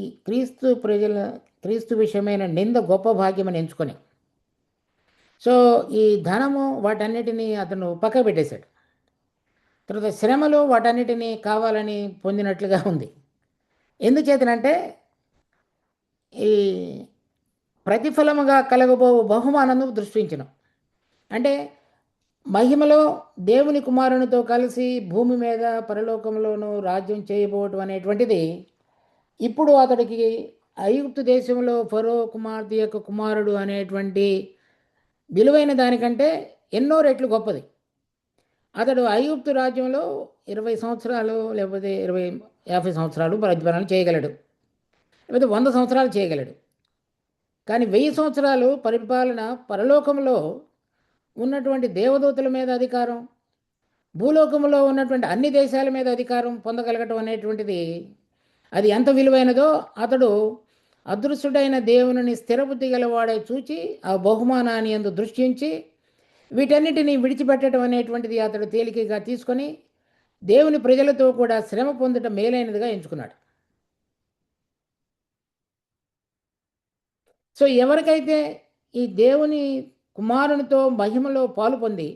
క్రీస్తు విషయమైన నింద గొప్ప భాగ్యమని ఎంచుకొని, సో ఈ ధనము వాటన్నిటినీ అతను పక్క పెట్టేశాడు. తర్వాత శ్రమలు వాటన్నిటినీ కావాలని పొందినట్లుగా ఉంది. ఎందుచేతనంటే ఈ ప్రతిఫలముగా కలగబోవు బహుమానము దృష్టించను. అంటే మహిమలో దేవుని కుమారునితో కలిసి భూమి మీద పరలోకంలోనూ రాజ్యం చేయబోవటం అనేటువంటిది ఇప్పుడు అతడికి ఐగుప్తు దేశంలో ఫరో కుమార్తె యొక్క కుమారుడు అనేటువంటి విలువైన దానికంటే ఎన్నో రెట్లు గొప్పది. అతడు ఐగుప్తు రాజ్యంలో 20 సంవత్సరాలు లేకపోతే 50 సంవత్సరాలు పరిపాలన చేయగలడు, లేకపోతే 100 సంవత్సరాలు చేయగలడు. కానీ 1000 సంవత్సరాలు పరిపాలన పరలోకంలో ఉన్నటువంటి దేవదూతల మీద అధికారం, భూలోకంలో ఉన్నటువంటి అన్ని దేశాల మీద అధికారం పొందగలగటం అనేటువంటిది అది ఎంత విలువైనదో అతడు అదృశ్యుడైన దేవుని స్థిరబుద్ధి గలవాడై చూచి ఆ బహుమానాన్ని యందు దృష్టించి వీటన్నిటినీ విడిచిపెట్టడం అనేటువంటిది అతడు తేలికగా తీసుకొని దేవుని ప్రజలతో కూడా శ్రమ పొందటం మేలైనదిగా ఎంచుకున్నాడు. సో ఎవరికైతే ఈ దేవుని కుమారునితో మహిమలో పాలు పొంది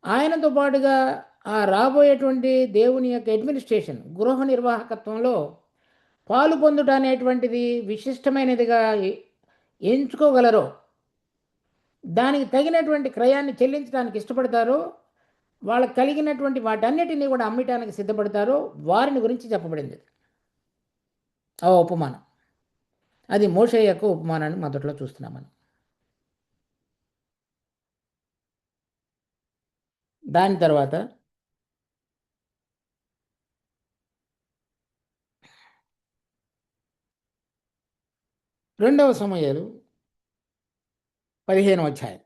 ఆయనతో పాటుగా ఆ రాబోయేటువంటి దేవుని యొక్క అడ్మినిస్ట్రేషన్, గృహ నిర్వాహకత్వంలో పాలు పొందుట అనేటువంటిది విశిష్టమైనదిగా ఎంచుకోగలరో, దానికి తగినటువంటి క్రయాన్ని చెల్లించడానికి ఇష్టపడతారో, వాళ్ళకి కలిగినటువంటి వాటన్నిటినీ కూడా అమ్మటానికి సిద్ధపడతారో వారిని గురించి చెప్పబడింది ఆ ఉపమానం. అది మోషే యొక్క ఉపమానాన్ని మొదట్లో చూస్తున్నామని. దాని తర్వాత రెండవ సమూయేలు 15వ అధ్యాయం.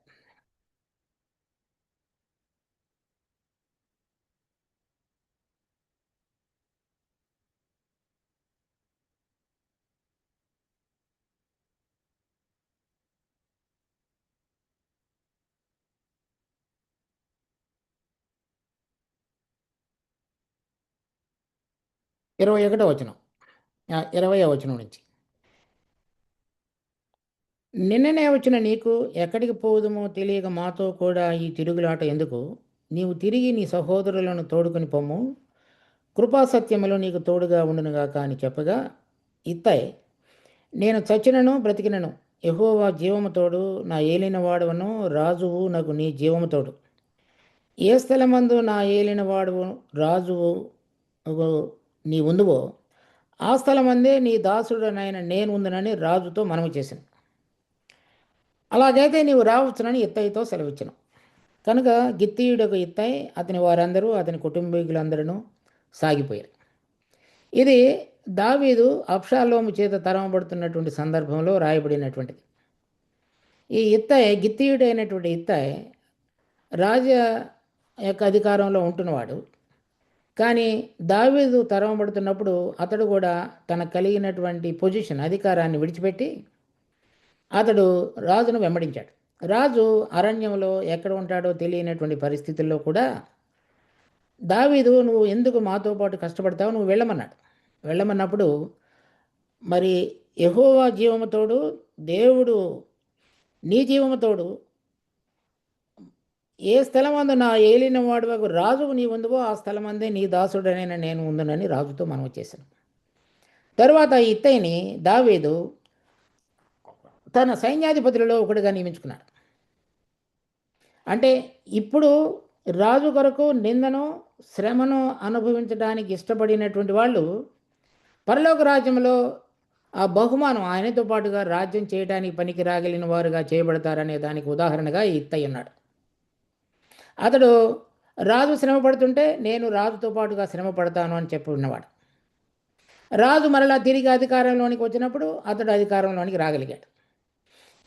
ఇరవై 20వ వచనం నుంచి. నిన్ననే వచ్చిన నీకు ఎక్కడికి పోదుమో తెలియక మాతో కూడా ఈ తిరుగులాట ఎందుకు? నీవు తిరిగి నీ సహోదరులను తోడుకొని పొమ్ము, కృపాసత్యములు నీకు తోడుగా ఉండునుగాక అని చెప్పగా, ఇత్తయ్, నేను చచ్చినను బ్రతికినను యెహోవా జీవము తోడు, నా ఏలిన వాడవను రాజువు నాకు నీ జీవము తోడు. ఏ స్థలమందు నా ఏలిన వాడువు రాజువు నీ ఉందువో ఆ స్థలమందే నీ దాసుడనైన నేను ఉందనని రాజుతో మనవి చేశాను. అలాగైతే నీవు రావచ్చునని ఇత్తయితో సెలవిచ్చాను. కనుక గిత్తీయుడకు ఇత్తయి అతని వారందరూ అతని కుటుంబీకులందరూ సాగిపోయారు. ఇది దావీదు అబ్షాలోము చేత తరమబడుతున్నటువంటి సందర్భంలో రాయబడినటువంటిది. ఈ ఇత్తయి, గిత్తీయుడైనటువంటి ఇత్తయి రాజ యొక్క అధికారంలో ఉంటున్నవాడు. కానీ దావీదు తరమబడుతున్నప్పుడు అతడు కూడా తన కలిగినటువంటి పొజిషన్, అధికారాన్ని విడిచిపెట్టి అతడు రాజును వెంబడించాడు. రాజు అరణ్యంలో ఎక్కడ ఉంటాడో తెలియనటువంటి పరిస్థితుల్లో కూడా దావీదు, నువ్వు ఎందుకు మాతో పాటు కష్టపడతావు, నువ్వు వెళ్ళమన్నాడు. వెళ్ళమన్నప్పుడు మరి యెహోవా జీవముతోడు, దేవుడు నీ జీవముతోడు, ఏ స్థలమందు నా ఏలిన వాడువకు రాజువు నీ ఉందువో ఆ స్థలమందే నీ దాసుడనైన నేను ఉందునని రాజుతో మనవి చేశాను. తరువాత ఈ ఇత్తయిని దావీదు తన సైన్యాధిపతులలో ఒకటిగా నియమించుకున్నాడు. అంటే ఇప్పుడు రాజు కొరకు నిందను, శ్రమను అనుభవించడానికి ఇష్టపడినటువంటి వాళ్ళు పరలోక రాజ్యంలో ఆ బహుమానం ఆయనతో పాటుగా రాజ్యం చేయడానికి పనికి రాగలిగిన వారుగా చేయబడతారనే దానికి ఉదాహరణగా ఈ ఇత్తయి ఉన్నాడు. అతడు రాజు శ్రమ పడుతుంటే నేను రాజుతో పాటుగా శ్రమ పడతాను అని చెప్పి ఉన్నవాడు. రాజు మరలా తిరిగి అధికారంలోనికి వచ్చినప్పుడు అతడు అధికారంలోనికి రాగలిగాడు.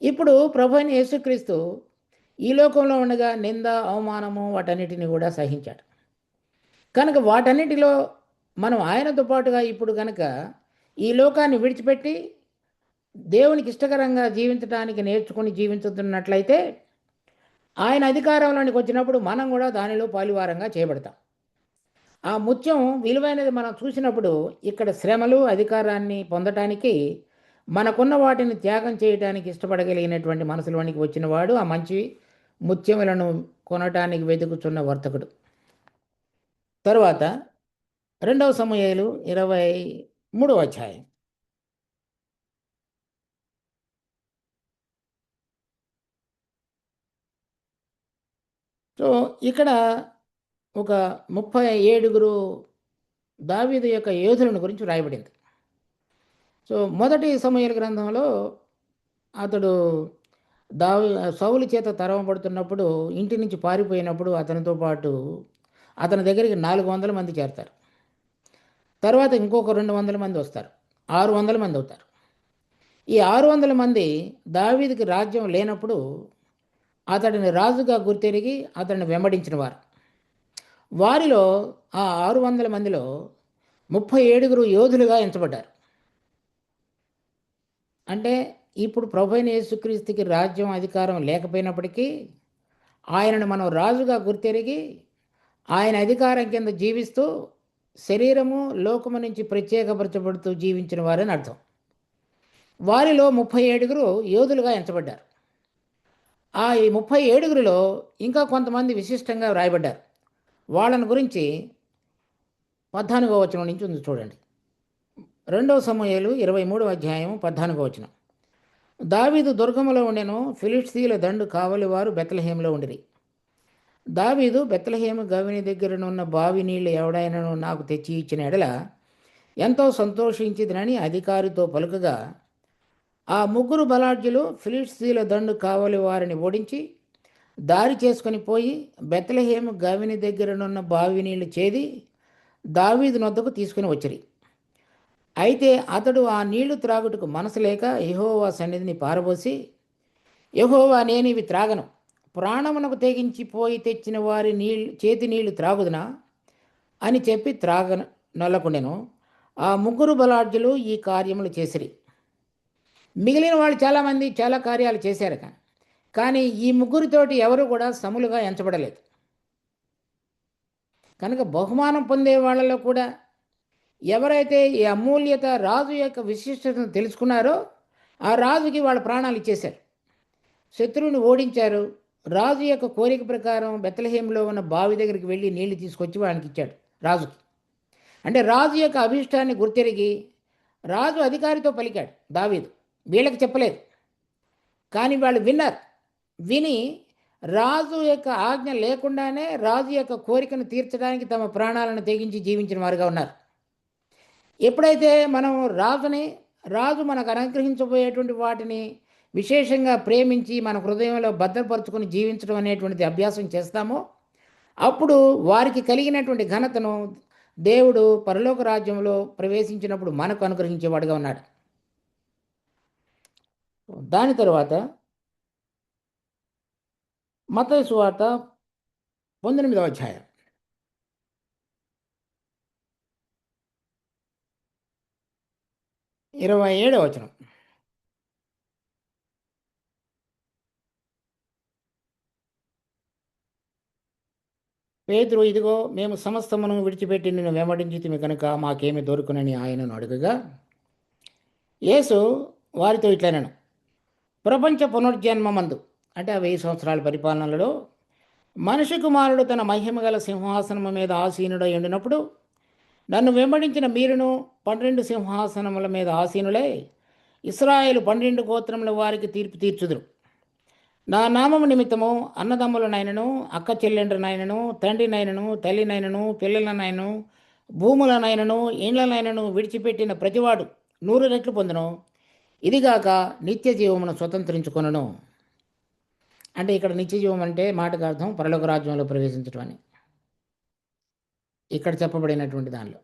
ఇప్పుడు ప్రభు అయిన యేసుక్రీస్తు ఈ లోకంలో ఉండగా నింద, అవమానము వాటన్నిటిని కూడా సహించాడు. కనుక వాటన్నిటిలో మనం ఆయనతో పాటుగా ఇప్పుడు కనుక ఈ లోకాన్ని విడిచిపెట్టి దేవునికి ఇష్టకరంగా జీవించడానికి నేర్చుకుని జీవించుతున్నట్లయితే ఆయన అధికారంలోనికి వచ్చినప్పుడు మనం కూడా దానిలో పాలువారంగా చేయబడతాం. ఆ ముత్యం విలువైనది మనం చూసినప్పుడు ఇక్కడ శ్రమలు, అధికారాన్ని పొందటానికి మనకున్న వాటిని త్యాగం చేయడానికి ఇష్టపడగలిగినటువంటి మనసులోనికి వచ్చినవాడు ఆ మంచి ముత్యములను కొనటానికి వెతుకుతున్న వర్తకుడు. తరువాత 2వ సమూయేలు 23వ అధ్యాయం. సో ఇక్కడ ఒక 37 దావీదు యొక్క యోధులను గురించి రాయబడింది. సో మొదటి సమూయేలు గ్రంథంలో అతడు సౌలు చేత తరమబడుతున్నప్పుడు ఇంటి నుంచి పారిపోయినప్పుడు అతనితో పాటు అతని దగ్గరికి 400 మంది చేరతారు. తర్వాత ఇంకొక 200 మంది వస్తారు, 600 మంది అవుతారు. ఈ 600 మంది దావీదుకి రాజ్యం లేనప్పుడు అతడిని రాజుగా గుర్తెరిగి అతడిని వెంబడించిన వారు. వారిలో ఆ 600 మందిలో 37 యోధులుగా ఎంచబడ్డారు. అంటే ఇప్పుడు ప్రభువైన యేసుక్రీస్తుకి రాజ్యం, అధికారం లేకపోయినప్పటికీ ఆయనను మనం రాజుగా గుర్తెరిగి ఆయన అధికారం కింద జీవిస్తూ శరీరము, లోకము నుంచి ప్రత్యేకపరచబడుతూ జీవించిన వారని అర్థం. వారిలో 37 యోధులుగా ఎంచబడ్డారు. ఆ 37లో ఇంకా కొంతమంది విశిష్టంగా రాయబడ్డారు. వాళ్ళని గురించి 14వ వచనం నుంచి ఉంది చూడండి. 2వ సమూయేలు 23వ అధ్యాయం 14వ వచనం. దావీదు దుర్గములో ఉండెను, ఫిలిష్తీయుల దండు కావలి వారు బెత్లెహేములో ఉండిరి. దావీదు బెత్లెహేము గవిని దగ్గరనున్న బావి నీళ్లు ఎవడైనను నాకు తెచ్చి ఇచ్చిన ఎడల ఎంతో సంతోషించిదనని అధికారితో పలుకగా, ఆ ముగ్గురు బలాఢ్యులు ఫిలిష్తీయుల దండు కావలి వారిని ఓడించి దారి చేసుకొని పోయి బెత్లెహేము గవిని దగ్గరనున్న బావి నీళ్లు చేది దావీదు నొద్దకు తీసుకుని వచ్చిరి. అయితే అతడు ఆ నీళ్లు త్రాగుటకు మనసు లేక యెహోవా సన్నిధిని పారబోసి, యెహోవా, నేను ఇవి త్రాగను, ప్రాణమునకు తెగించి పోయి తెచ్చిన వారి చేతి నీళ్లు త్రాగుదునా అని చెప్పి నొల్లకుండెను. ఆ ముగ్గురు బలాఢ్యులు ఈ కార్యములు చేసిరి. మిగిలిన వాళ్ళు చాలామంది చాలా కార్యాలు చేశారు, కానీ ఈ ముగ్గురితోటి ఎవరు కూడా సములుగా ఎంచబడలేదు. కనుక బహుమానం పొందే వాళ్ళలో కూడా ఎవరైతే ఈ అమూల్యత, రాజు యొక్క విశిష్టతను తెలుసుకున్నారో ఆ రాజుకి వాళ్ళ ప్రాణాలు ఇచ్చేశారు, శత్రువుని ఓడించారు. రాజు యొక్క కోరిక ప్రకారం బెత్లెహేములో ఉన్న బావి దగ్గరికి వెళ్ళి నీళ్లు తీసుకొచ్చి వానికి ఇచ్చాడు రాజుకి. అంటే రాజు యొక్క అభిష్టాన్ని గుర్తెరిగి రాజు అధికారితో పలికాడు దావీదు, వీళ్ళకి చెప్పలేదు. కానీ వాళ్ళు విన్నారు. విని రాజు యొక్క ఆజ్ఞ లేకుండానే రాజు యొక్క కోరికను తీర్చడానికి తమ ప్రాణాలను తెగించి జీవించిన వారుగా ఉన్నారు. ఎప్పుడైతే మనం రాజు మనకు అనుగ్రహించబోయేటువంటి వాటిని విశేషంగా ప్రేమించి మన హృదయంలో భద్రపరుచుకొని జీవించడం అనేటువంటిది అభ్యాసం చేస్తామో, అప్పుడు వారికి కలిగినటువంటి ఘనతను దేవుడు పరలోక రాజ్యంలో ప్రవేశించినప్పుడు మనకు అనుగ్రహించేవాడుగా ఉన్నాడు. దాని తరువాత మత్తయి సువార్త 19వ అధ్యాయం 27వ వచనం. పేతురు, ఇదిగో మేము సమస్తమును విడిచిపెట్టి నిన్ను వెంబడించితిమి కనుక మాకేమి దొరుకునని ఆయనను అడుగగా, యేసు వారితో ఇట్లనెను, ప్రపంచ పునర్జన్మమందు, అంటే ఆ 1000 సంవత్సరాల పరిపాలనలో మనిషి కుమారుడు తన మహిమగల సింహాసనము మీద ఆసీనుడై ఉండినప్పుడు నన్ను వెంబడించిన మీరును 12 సింహాసనముల మీద ఆసీనులై ఇశ్రాయేలు 12 గోత్రముల వారికి తీర్పు తీర్చుదురు. నా నామము నిమిత్తము అన్నదమ్ములనైనను, అక్క చెల్లెండ్రనైనను, తండ్రినైనను, తల్లినైనను, పిల్లలనైనను, భూములనైనను, ఇండ్లనైనను విడిచిపెట్టిన ప్రతివాడు 100 రెట్లు పొందును. ఇదిగాక నిత్య జీవమును స్వతంత్రించుకొనును. అంటే ఇక్కడ నిత్య జీవం అంటే మాటకు అర్థం పరలోక రాజ్యంలో ప్రవేశించడం అని ఇక్కడ చెప్పబడినటువంటి దానిలో.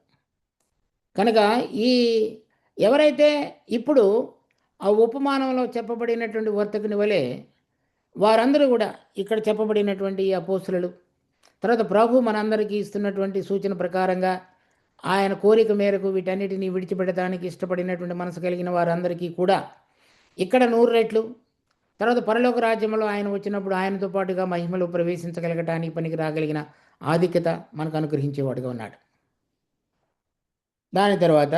కనుక ఎవరైతే ఇప్పుడు ఆ ఉపమానంలో చెప్పబడినటువంటి వర్తకుని వలె వారందరూ కూడా ఇక్కడ చెప్పబడినటువంటి అపోస్తులు, తర్వాత ప్రభు మనందరికీ ఇస్తున్నటువంటి సూచన ప్రకారంగా ఆయన కోరిక మేరకు వీటన్నిటిని విడిచిపెట్టడానికి ఇష్టపడినటువంటి మనసు కలిగిన వారందరికీ కూడా ఇక్కడ 100 రెట్లు, తర్వాత పరలోక రాజ్యంలో ఆయన వచ్చినప్పుడు ఆయనతో పాటుగా మహిమలో ప్రవేశించగలగటానికి పనికి రాగలిగిన ఆధిక్యత మనకు అనుగ్రహించేవాడుగా ఉన్నాడు. దాని తర్వాత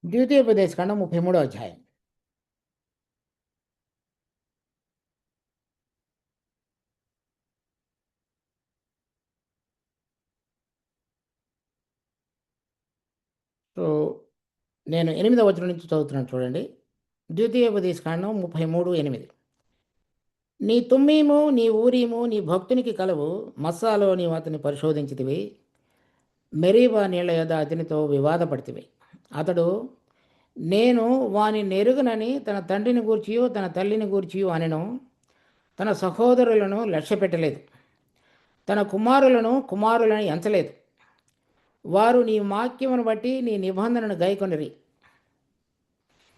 ద్వితీయోపదేశకాండం 33వ అధ్యాయం. సో నేను 8వ వచనం నుంచి చదువుతున్నాను చూడండి. ద్వితీయోపదేశకాండం 33:8. నీ తుమ్మీము, నీ ఊరీము నీ భక్తునికి కలవు, మస్సాలో నీవు అతన్ని పరిశోధించితివి, మెరీబా నీళ్ల యొద్ద అతనితో వివాదపడితివి. అతడు నేను వాని నెరుగునని తన తండ్రిని గూర్చియో తన తల్లిని గూర్చియో అనెను. తన సహోదరులను లక్ష్య పెట్టలేదు, తన కుమారులను ఎంచలేదు. వారు నీ వాక్యమును బట్టి నీ నిబంధనను గైకొనిరి.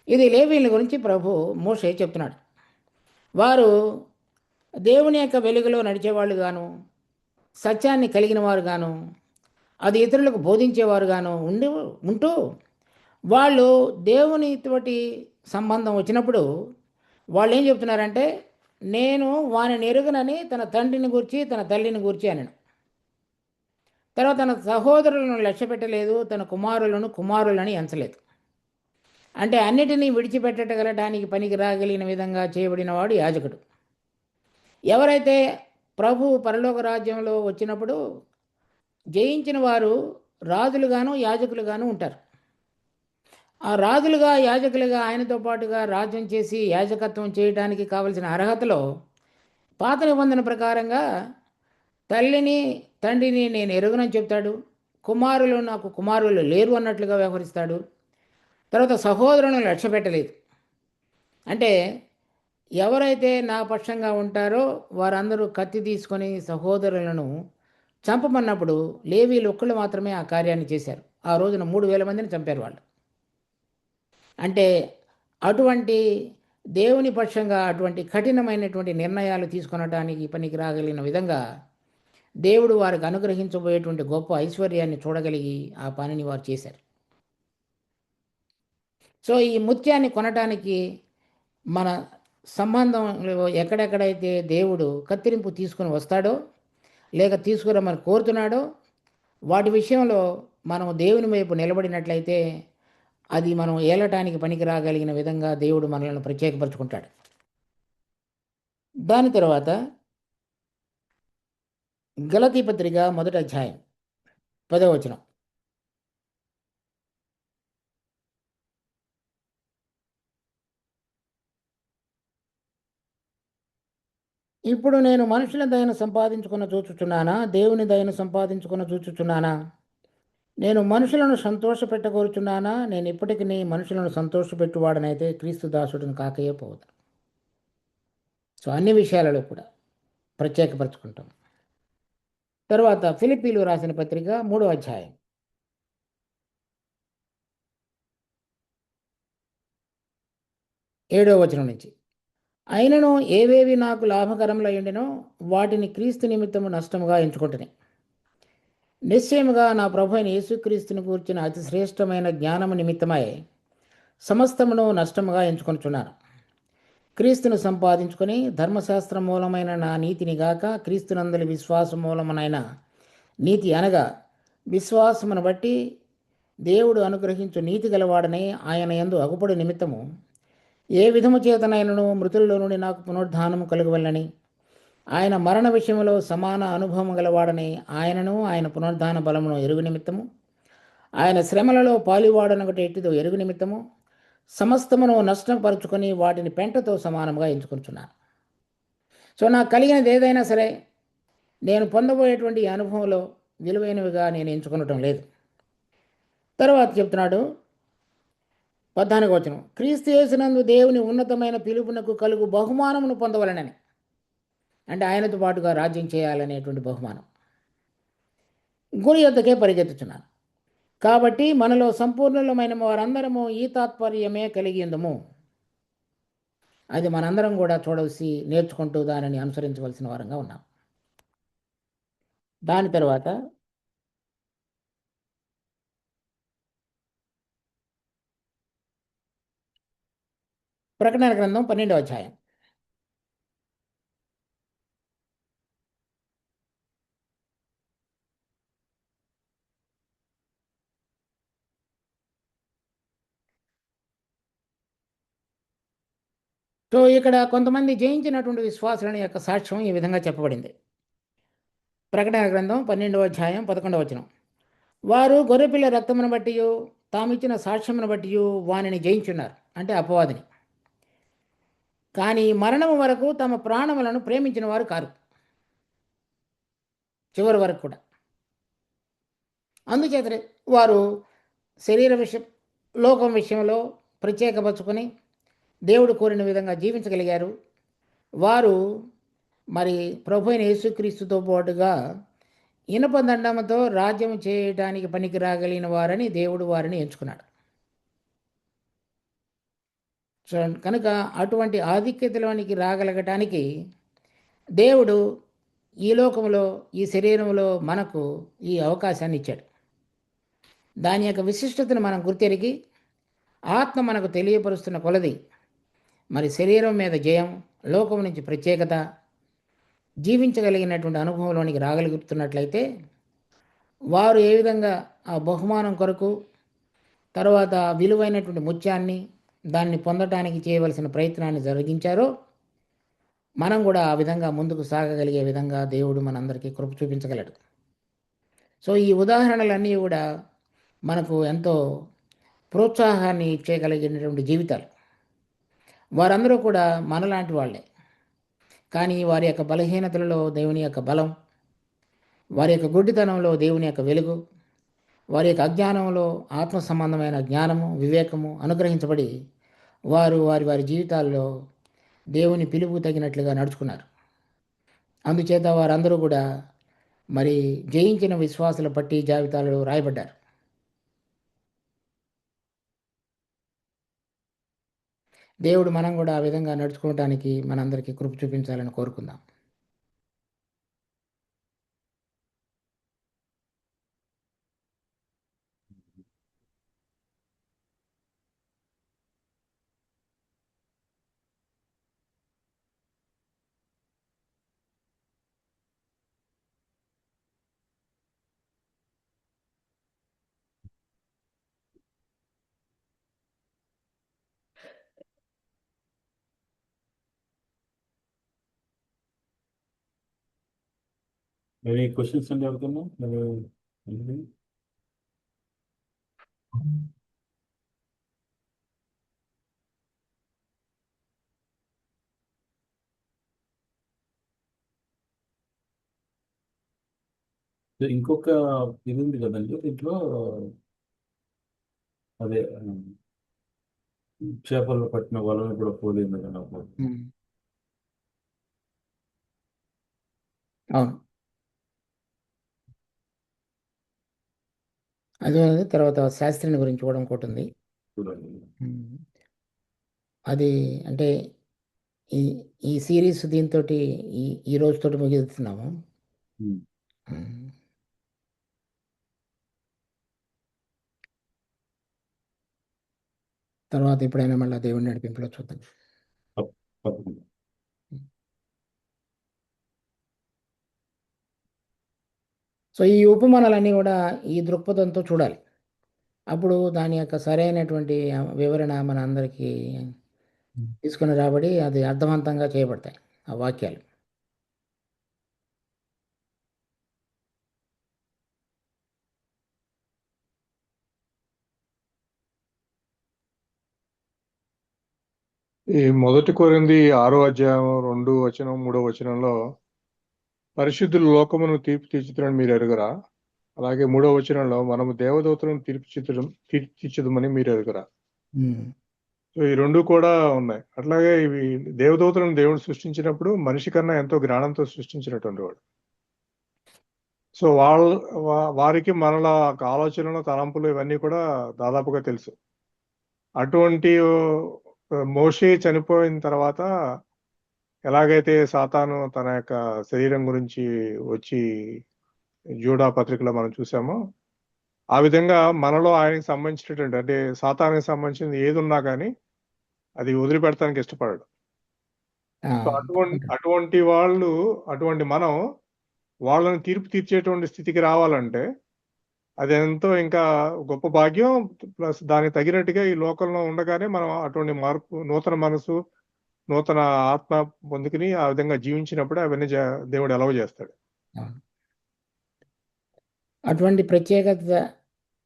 ఇది లేవీయుల గురించి ప్రభు మోషే చెప్తున్నాడు. వారు దేవుని యొక్క వెలుగులో నడిచేవాళ్ళు గాను, సత్యాన్ని కలిగిన వారు గాను, అది ఇతరులకు బోధించేవారు గాను ఉంటూ వాళ్ళు దేవునితోటి సంబంధం వచ్చినప్పుడు వాళ్ళు ఏం చెప్తున్నారంటే, నేను వాని నెరుగునని తన తండ్రిని గూర్చి తన తల్లిని గూర్చి అనను. తర్వాత తన సహోదరులను లక్ష్య పెట్టలేదు, తన కుమారులని ఎంచలేదు. అంటే అన్నిటినీ విడిచిపెట్టగలడానికి పనికి రాగలిగిన విధంగా చేయబడిన వాడు యాజకుడు. ఎవరైతే ప్రభు పరలోక రాజ్యంలో వచ్చినప్పుడు జయించిన వారు రాజులుగాను యాజకులుగాను ఉంటారు. ఆ రాజులుగా యాజకులుగా ఆయనతో పాటుగా రాజ్యం చేసి యాజకత్వం చేయడానికి కావలసిన అర్హతలో పాత నిబంధన ప్రకారంగా తల్లిని తండ్రిని నేను ఎరుగునని చెప్తాడు. కుమారులు నాకు కుమారులు లేరు అన్నట్లుగా వ్యవహరిస్తాడు. తర్వాత సహోదరులను లక్ష్య పెట్టలేదు. అంటే ఎవరైతే నా పక్షంగా ఉంటారో వారందరూ కత్తి తీసుకొని సహోదరులను చంపమన్నప్పుడు లేవీలు ఒక్కళ్ళు మాత్రమే ఆ కార్యాన్ని చేశారు. ఆ రోజున 3,000 మందిని చంపారు వాళ్ళు. అంటే అటువంటి దేవుని పక్షంగా అటువంటి కఠినమైనటువంటి నిర్ణయాలు తీసుకొనటానికి పనికి రాగలిగిన విధంగా దేవుడు వారికి అనుగ్రహించబోయేటువంటి గొప్ప ఐశ్వర్యాన్ని చూడగలిగి ఆ పనిని వారు చేశారు. సో ఈ ముత్యాన్ని కొనటానికి మన సంబంధంలో ఎక్కడెక్కడైతే దేవుడు కత్తిరింపు తీసుకుని వస్తాడో లేక తీసుకురమ్మని కోరుతున్నాడో వాటి విషయంలో మనం దేవుని వైపు నిలబడినట్లయితే అది మనం ఏలటానికి పనికి రాగలిగిన విధంగా దేవుడు మనల్ని ప్రత్యేకపరుచుకుంటాడు. దాని తర్వాత గలతీ పత్రిక 1వ అధ్యాయం 10వ వచనం. ఇప్పుడు నేను మనుషుల దయను సంపాదించుకున్న చూచుచున్నానా, దేవుని దయను సంపాదించుకున్న చూచుచున్నానా? నేను మనుషులను సంతోషపెట్టగోరుచున్నానా? నేను ఇప్పటికి నీ మనుషులను సంతోషపెట్టువాడనైతే క్రీస్తు దాసుడిని కాకయే పోవద్దు. సో అన్ని విషయాలలో కూడా ప్రత్యేకపరచుకుంటాం. తర్వాత ఫిలిప్పీలు రాసిన పత్రిక 3వ అధ్యాయం 7వ వచనం నుంచి. అయినను ఏవేవి నాకు లాభకరములయ్యుండెనో వాటిని క్రీస్తు నిమిత్తము నష్టముగా ఎంచుకుంటుని నిశ్చయముగా నా ప్రభు అయిన యేసుక్రీస్తుని కూర్చిన అతి శ్రేష్టమైన జ్ఞానము నిమిత్తమై సమస్తమును నష్టముగా ఎంచుకొనుచున్నాను. క్రీస్తును సంపాదించుకొని ధర్మశాస్త్ర మూలమైన నా నీతిని గాక క్రీస్తునందలి విశ్వాస మూలమునైన నీతి అనగా విశ్వాసమును బట్టి దేవుడు అనుగ్రహించు నీతి గలవాడని ఆయన యందు అగుపడు నిమిత్తము ఏ విధము చేతనైనను మృతుల్లో నుండి నాకు పునరుద్ధానము కలుగవలనని ఆయన మరణ విషయంలో సమాన అనుభవం గలవాడని ఆయనను ఆయన పునరుద్ధాన బలమును ఎరుగు నిమిత్తము ఆయన శ్రమలలో పాలివాడనొకటి ఎట్టిదో ఎరుగు నిమిత్తము సమస్తమును నష్టపరుచుకొని వాటిని పెంటతో సమానంగా ఎంచుకుంటున్నాను. సో నాకు కలిగినది ఏదైనా సరే నేను పొందబోయేటువంటి అనుభవంలో విలువైనవిగా నేను ఎంచుకునటం లేదు. తర్వాత చెప్తున్నాడు 14వ వచనం. క్రీస్తు యేసునందు దేవుని ఉన్నతమైన పిలుపునకు కలుగు బహుమానమును పొందవలనని, అంటే ఆయనతో పాటుగా రాజ్యం చేయాలనేటువంటి బహుమానం గురి యొద్దకే పరిగెత్తుచున్నాను. కాబట్టి మనలో సంపూర్ణమైన వారందరము ఈ తాత్పర్యమే కలిగి ఉందము. అది మనందరం కూడా చూడవలసి నేర్చుకుంటూ దానిని అనుసరించవలసిన వారంగా ఉన్నాం. దాని తర్వాత ప్రకటన గ్రంథం 12వ అధ్యాయం. సో ఇక్కడ కొంతమంది జయించినటువంటి విశ్వాసుల యొక్క సాక్ష్యం ఈ విధంగా చెప్పబడింది. ప్రకటన గ్రంథం 12వ అధ్యాయం 11వ వచనం. వారు గొర్రెపిల్ల రక్తమును బట్టి తామిచ్చిన సాక్ష్యమును బట్టి వానిని జయించున్నారు, అంటే అపవాదిని. కానీ మరణము వరకు తమ ప్రాణములను ప్రేమించిన వారు కారు, చివరి వరకు కూడా. అందుచేతనే వారు శరీర విషయం లోకం విషయంలో ప్రత్యేకపరుచుకొని దేవుడు కోరిన విధంగా జీవించగలిగారు. వారు మరి ప్రభు అయిన యేసుక్రీస్తుతో పాటుగా ఇనప దండముతో రాజ్యం చేయడానికి పనికి రాగలిగిన వారని దేవుడు వారిని ఎంచుకున్నాడు. సో కనుక అటువంటి ఆధిక్యతలోనికి రాగలగటానికి దేవుడు ఈ లోకంలో ఈ శరీరంలో మనకు ఈ అవకాశాన్ని ఇచ్చాడు. దాని యొక్క విశిష్టతను మనం గుర్తెరిగి ఆత్మ మనకు తెలియపరుస్తున్న కొలది మరి శరీరం మీద జయం, లోకం నుంచి ప్రత్యేకత, జీవించగలిగినటువంటి అనుభవంలోనికి రాగలుగుతున్నట్లయితే వారు ఏ విధంగా ఆ బహుమానం కొరకు తర్వాత విలువైనటువంటి ముత్యాన్ని దాన్ని పొందటానికి చేయవలసిన ప్రయత్నాన్ని జరిగించారో మనం కూడా ఆ విధంగా ముందుకు సాగగలిగే విధంగా దేవుడు మనందరికీ కృప చూపించగలడు. సో ఈ ఉదాహరణలన్నీ కూడా మనకు ఎంతో ప్రోత్సాహాన్ని ఇచ్చేయగలిగినటువంటి జీవితాలు. వారందరూ కూడా మనలాంటి వాళ్ళే. కానీ వారి యొక్క బలహీనతలలో దేవుని యొక్క బలం, వారి యొక్క గుడ్డితనంలో దేవుని యొక్క వెలుగు, వారి యొక్క అజ్ఞానంలో ఆత్మ సంబంధమైన జ్ఞానము, వివేకము అనుగ్రహించబడి వారు వారి వారి జీవితాల్లో దేవుని పిలుపుకు తగినట్లుగా నడుచుకున్నారు. అందుచేత వారందరూ కూడా మరి జయించిన విశ్వాసుల పట్టి జాబితాలో రాయబడ్డారు. దేవుడు మనం కూడా ఆ విధంగా నడుచుకోవడానికి మనందరికీ కృప చూపించాలని కోరుకుందాం. ఎనీ క్వశ్చన్స్ అండి ఎవరికన్నా? మరి anything? ఇంకొక ఇది ఉంది కదండి దీంట్లో, అదే చేపలు పట్టిన వలను కూడా పోలింది కదా. అవును, అదే తర్వాత శాస్త్రిని గురించి కూడా ఇంకోటి ఉంది. చూడండి. అది అంటే ఈ ఈ సిరీస్ దీంతో ఈ రోజుతోటి ముగిస్తున్నాము. తర్వాత ఎప్పుడైనా మళ్ళీ దేవుని నడిపింపులో చూద్దాం. తప్పకుండా. సో ఈ ఉపమానాలన్నీ కూడా ఈ దృక్పథంతో చూడాలి. అప్పుడు దాని యొక్క సరైనటువంటి వివరణ మన అందరికీ తీసుకుని రాబడి అది అర్థవంతంగా చేయబడతాయి ఆ వాక్యాలు. ఈ 1 కొరింథీ 6వ అధ్యాయం 2వ వచనం 3వ వచనంలో పరిశుద్ధులు లోకమును తీర్పు తీర్చుతారని మీరు ఎరుగరా? అలాగే 3వ వచనంలో మనము దేవదూతలను తీర్చిదిద్దమని మీరు ఎరుగరా? సో ఈ రెండు కూడా ఉన్నాయి. అట్లాగే ఇవి దేవదూతలను దేవుడు సృష్టించినప్పుడు మనిషి కన్నా ఎంతో జ్ఞానంతో సృష్టించినటువంటి వాడు. సో వారికి మనల ఆలోచనలు, తలంపులు ఇవన్నీ కూడా దాదాపుగా తెలుసు. అటువంటి మోషే చనిపోయిన తర్వాత ఎలాగైతే సాతాను తన యొక్క శరీరం గురించి వచ్చి జూడా పత్రికలో మనం చూసామో, ఆ విధంగా మనలో ఆయనకి సంబంధించినటువంటి అంటే సాతానికి సంబంధించింది ఏది ఉన్నా కానీ అది వదిలిపెడతానికి ఇష్టపడడు. సో అటువంటి మనం వాళ్ళని తీర్పు తీర్చేటువంటి స్థితికి రావాలంటే అది ఎంతో ఇంకా గొప్ప భాగ్యం. ప్లస్ దానికి తగినట్టుగా ఈ లోకంలో ఉండగానే మనం అటువంటి మార్పు, నూతన మనసు, నూతన ఆత్మ పొందుకుని ఆ విధంగా జీవించినప్పుడే అవన్నీ దేవుడు ఎలవ చేస్తాడు. అటువంటి ప్రత్యేకత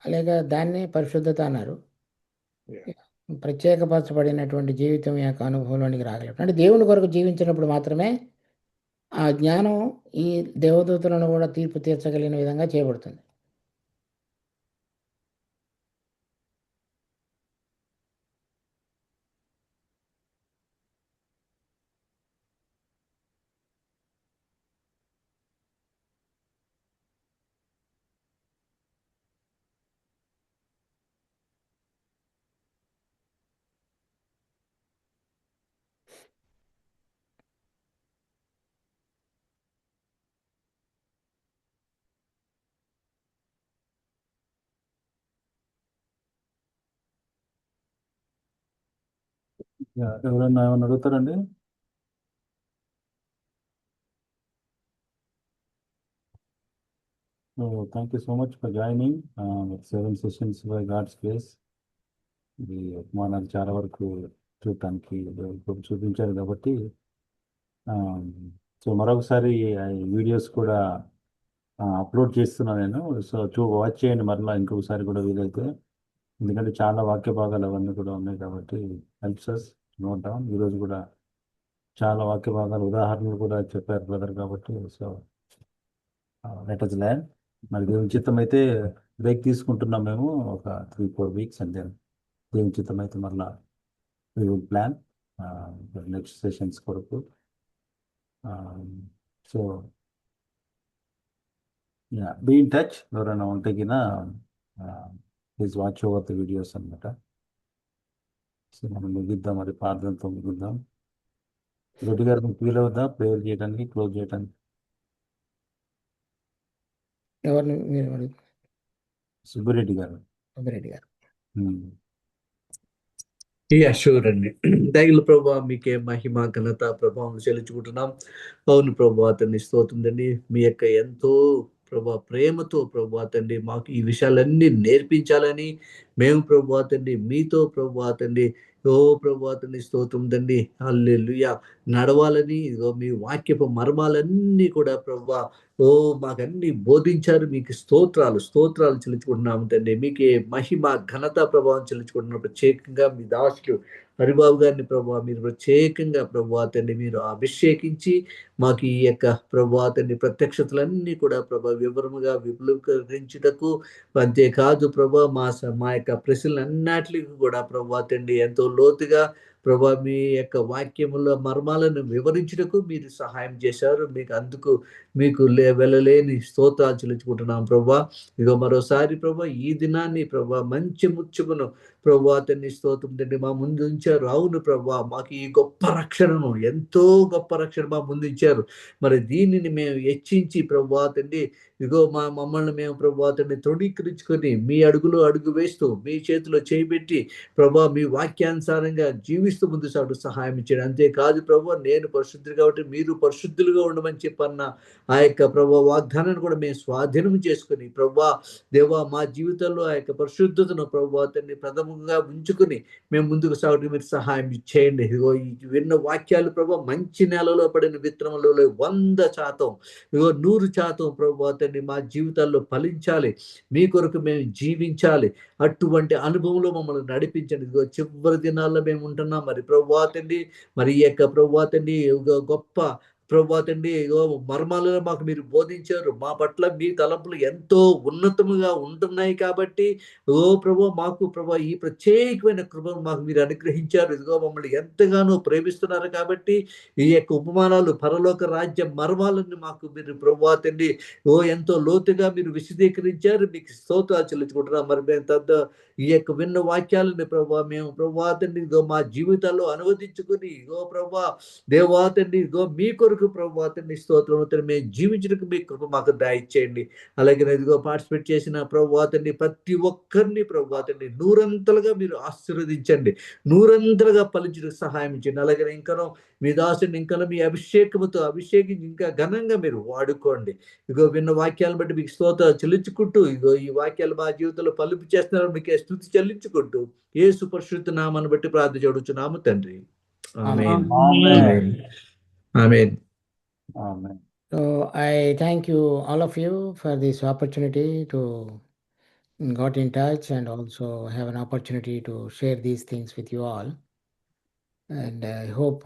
లేక దాన్నే పరిశుద్ధత అన్నారు. ప్రత్యేకపరచబడినటువంటి జీవితం యొక్క అనుభవంలోనికి రాగలరు. అంటే దేవుని కొరకు జీవించినప్పుడు మాత్రమే ఆ జ్ఞానం ఈ దేవదూతలను కూడా తీర్పు తీర్చగలిగిన విధంగా చేయబడుతుంది. ఎవరైనా ఏమైనా అడుగుతారండి? So thank you so much for joining 7 sessions by God's grace. ఇది ఉపమానాలు చాలా వరకు చూడటానికి చూపించారు కాబట్టి సో మరొకసారి ఈ వీడియోస్ కూడా అప్లోడ్ చేస్తున్నాను నేను. సో వాచ్ చేయండి మరలా ఇంకొకసారి కూడా వీలైతే, ఎందుకంటే చాలా వాక్య భాగాలు అవన్నీ కూడా ఉన్నాయి కాబట్టి హెల్ప్స్ అస్ నోట్ డౌన్. ఈరోజు కూడా చాలా వాక్య భాగాలు ఉదాహరణలు కూడా చెప్పారు బ్రదర్ కాబట్టి. So let us learn. మరి దేవుని చిత్తం అయితే బ్రేక్ తీసుకుంటున్నాం మేము ఒక 3-4 వీక్స్, అండ్ దెన్ దేవుని చిత్తం అయితే మరలా we will plan next sessions కొరకు. So be in touch. ఎవరైనా ఉంటే కింద please watch over the videos అనమాట. సో మనం ముగిద్దాం, మరి ప్రార్థనతో ముగిద్దాం. రెడ్డి గారు మీకు వీలవుద్దా ప్రేయర్ చేయడానికి, క్లోజ్ చేయడానికి? ఎవరిని మీరు అడుగు- సుబ్బిరెడ్డి గారు. సుబ్బిరెడ్డి గారు. షూర్ అండి. దయగల ప్రభా మీకే మహిమ ఘనత ప్రభావం చెల్లించుకుంటున్నాం. అవును ప్రభా తండ్రి, స్తోత్రం తండ్రి. మీ యొక్క ఎంతో ప్రభా ప్రేమతో ప్రభా తండ్రి మాకు ఈ విషయాలన్నీ నేర్పించాలని మేము ప్రభా తండ్రి మీతో ప్రభా తండ్రి ఓ ప్రభా తండ్రి స్తోత్రం తండ్రి హల్లెలూయా నడవాలని ఇదిగో మీ వాక్యపు మర్మాలన్నీ కూడా ప్రభా మాకన్నీ బోధించారు. మీకు స్తోత్రాలు చెల్లించుకుంటున్నాము తండ్రి. మీకే మహిమ ఘనత ప్రభావం చెల్లించుకుంటున్నాం. ప్రత్యేకంగా మీ దాసులు హరిబాబు గారిని ప్రభా మీరు ప్రత్యేకంగా ప్రభా తండ్రి మీరు అభిషేకించి మాకు ఈ యొక్క ప్రభా తండ్రి ప్రత్యక్షతలన్నీ కూడా ప్రభా వివరముగా విపులీకరించుటకు, అంతేకాదు ప్రభా మా యొక్క ప్రశ్నలన్నిటికీ కూడా ప్రభా తండ్రి ఎంతో లోతుగా ప్రభా మీ యొక్క వాక్యముల మర్మాలను వివరించుటకు మీరు సహాయం చేశారు. మీకు వెళ్ళలేని స్తోత్రాలు చెల్లించుకుంటున్నాం ప్రభా. ఇక మరోసారి ప్రభా ఈ దినాన్ని ప్రభా మంచి ముత్యమును ప్రభా తండ్రి స్తోత్రం తండ్రి మా ముందు ఉంచారు. అవును ప్రభా మాకు ఈ గొప్ప రక్షణను, ఎంతో గొప్ప రక్షణ మా ముందు ఇచ్చారు. మరి దీనిని మేము హెచ్చించి ప్రభా తండ్రి ఇగో మమ్మల్ని మేము ప్రభా తండ్రి తృణీకరించుకొని మీ అడుగులో అడుగు వేస్తూ మీ చేతిలో చేయబెట్టి ప్రభా మీ వాక్యానుసారంగా జీవిస్తూ ముందు సాగు సహాయం ఇచ్చాడు. అంతేకాదు ప్రభా నేను పరిశుద్ధులు కాబట్టి మీరు పరిశుద్ధులుగా ఉండమని చెప్పన్న ఆ యొక్క ప్రభా వాగ్దానాన్ని కూడా మేము స్వాధీనం చేసుకుని ప్రభా దేవా మా జీవితంలో ఆ యొక్క పరిశుద్ధతను ప్రభా తండ్రి ప్రథమంగా ఉంచుకుని మేము ముందుకు సాగడానికి మీరు సహాయం చేయండి. ఇగో ఈ విన్న వాక్యాలు ప్రభా మంచి నేలలో పడిన విత్తనములలో 100%, ఇగో 100% ప్రభా తండ్రి మా జీవితాల్లో ఫలించాలి. మీ కొరకు మేము జీవించాలి. అటువంటి అనుభవంలో మమ్మల్ని నడిపించండి. ఇదిగో చివరి దినాల్లో మేము ఉంటున్నాం. మరి ప్రభువా తండ్రి మరి ఈ యొక్క ప్రభువా తండ్రి గొప్ప ప్రభువా తండ్రి మర్మాలను మాకు మీరు బోధించారు. మా పట్ల మీ తలంపులు ఎంతో ఉన్నతముగా ఉంటున్నాయి కాబట్టి ప్రభు మాకు ప్రభు ఈ ప్రత్యేకమైన కృపను మాకు మీరు అనుగ్రహించారు. ఇదిగో మమ్మల్ని ఎంతగానో ప్రేమిస్తున్నారు కాబట్టి ఈ యొక్క ఉపమానాలు పరలోక రాజ్య మర్మాలను మాకు మీరు ప్రభువా తండ్రి ఎంతో లోతుగా మీరు విశదీకరించారు. మీకు స్తోత్రాలు చెల్లించుకుంటున్నాం. మరి మేము ఈ యొక్క విన్న వాక్యాలని మేము ప్రభా తండ్రి మా జీవితాల్లో అనువదించుకుని ప్రభా దేవా తండ్రి మీ కొరకు ప్రభా తండ్రి స్తోత్రం మేము జీవించడానికి మీ కృప మాకు దయచేయండి. అలాగే పార్టిసిపేట్ చేసిన ప్రభా తండ్రి ప్రతి ఒక్కరిని ప్రభా తండ్రి 100 మీరు ఆశీర్వదించండి, 100 ఫలించడానికి సహాయం చేయండి. అలాగే ఇంకనో మీ దాసుని ఇంకనో మీ అభిషేకించి ఇంకా ఘనంగా మీరు వాడుకోండి. విన్న వాక్యాలను బట్టి మీకు స్తోత్రాలు చెల్లించుకుంటూ ఈ వాక్యాలు మా జీవితంలో ఫలింపు చేస్తున్నారు. మీకు స్తుతి చెల్లించుకుంటూ యేసు పరిశుద్ధ నామాన్ని బట్టి ప్రార్థన చేయుచున్నాము తండ్రి. ఆమేన్. ఆమేన్. ఆమేన్. ఆమేన్. So I thank you, all of you, for this opportunity to got in touch and also have an opportunity to share these things with you all. And I hope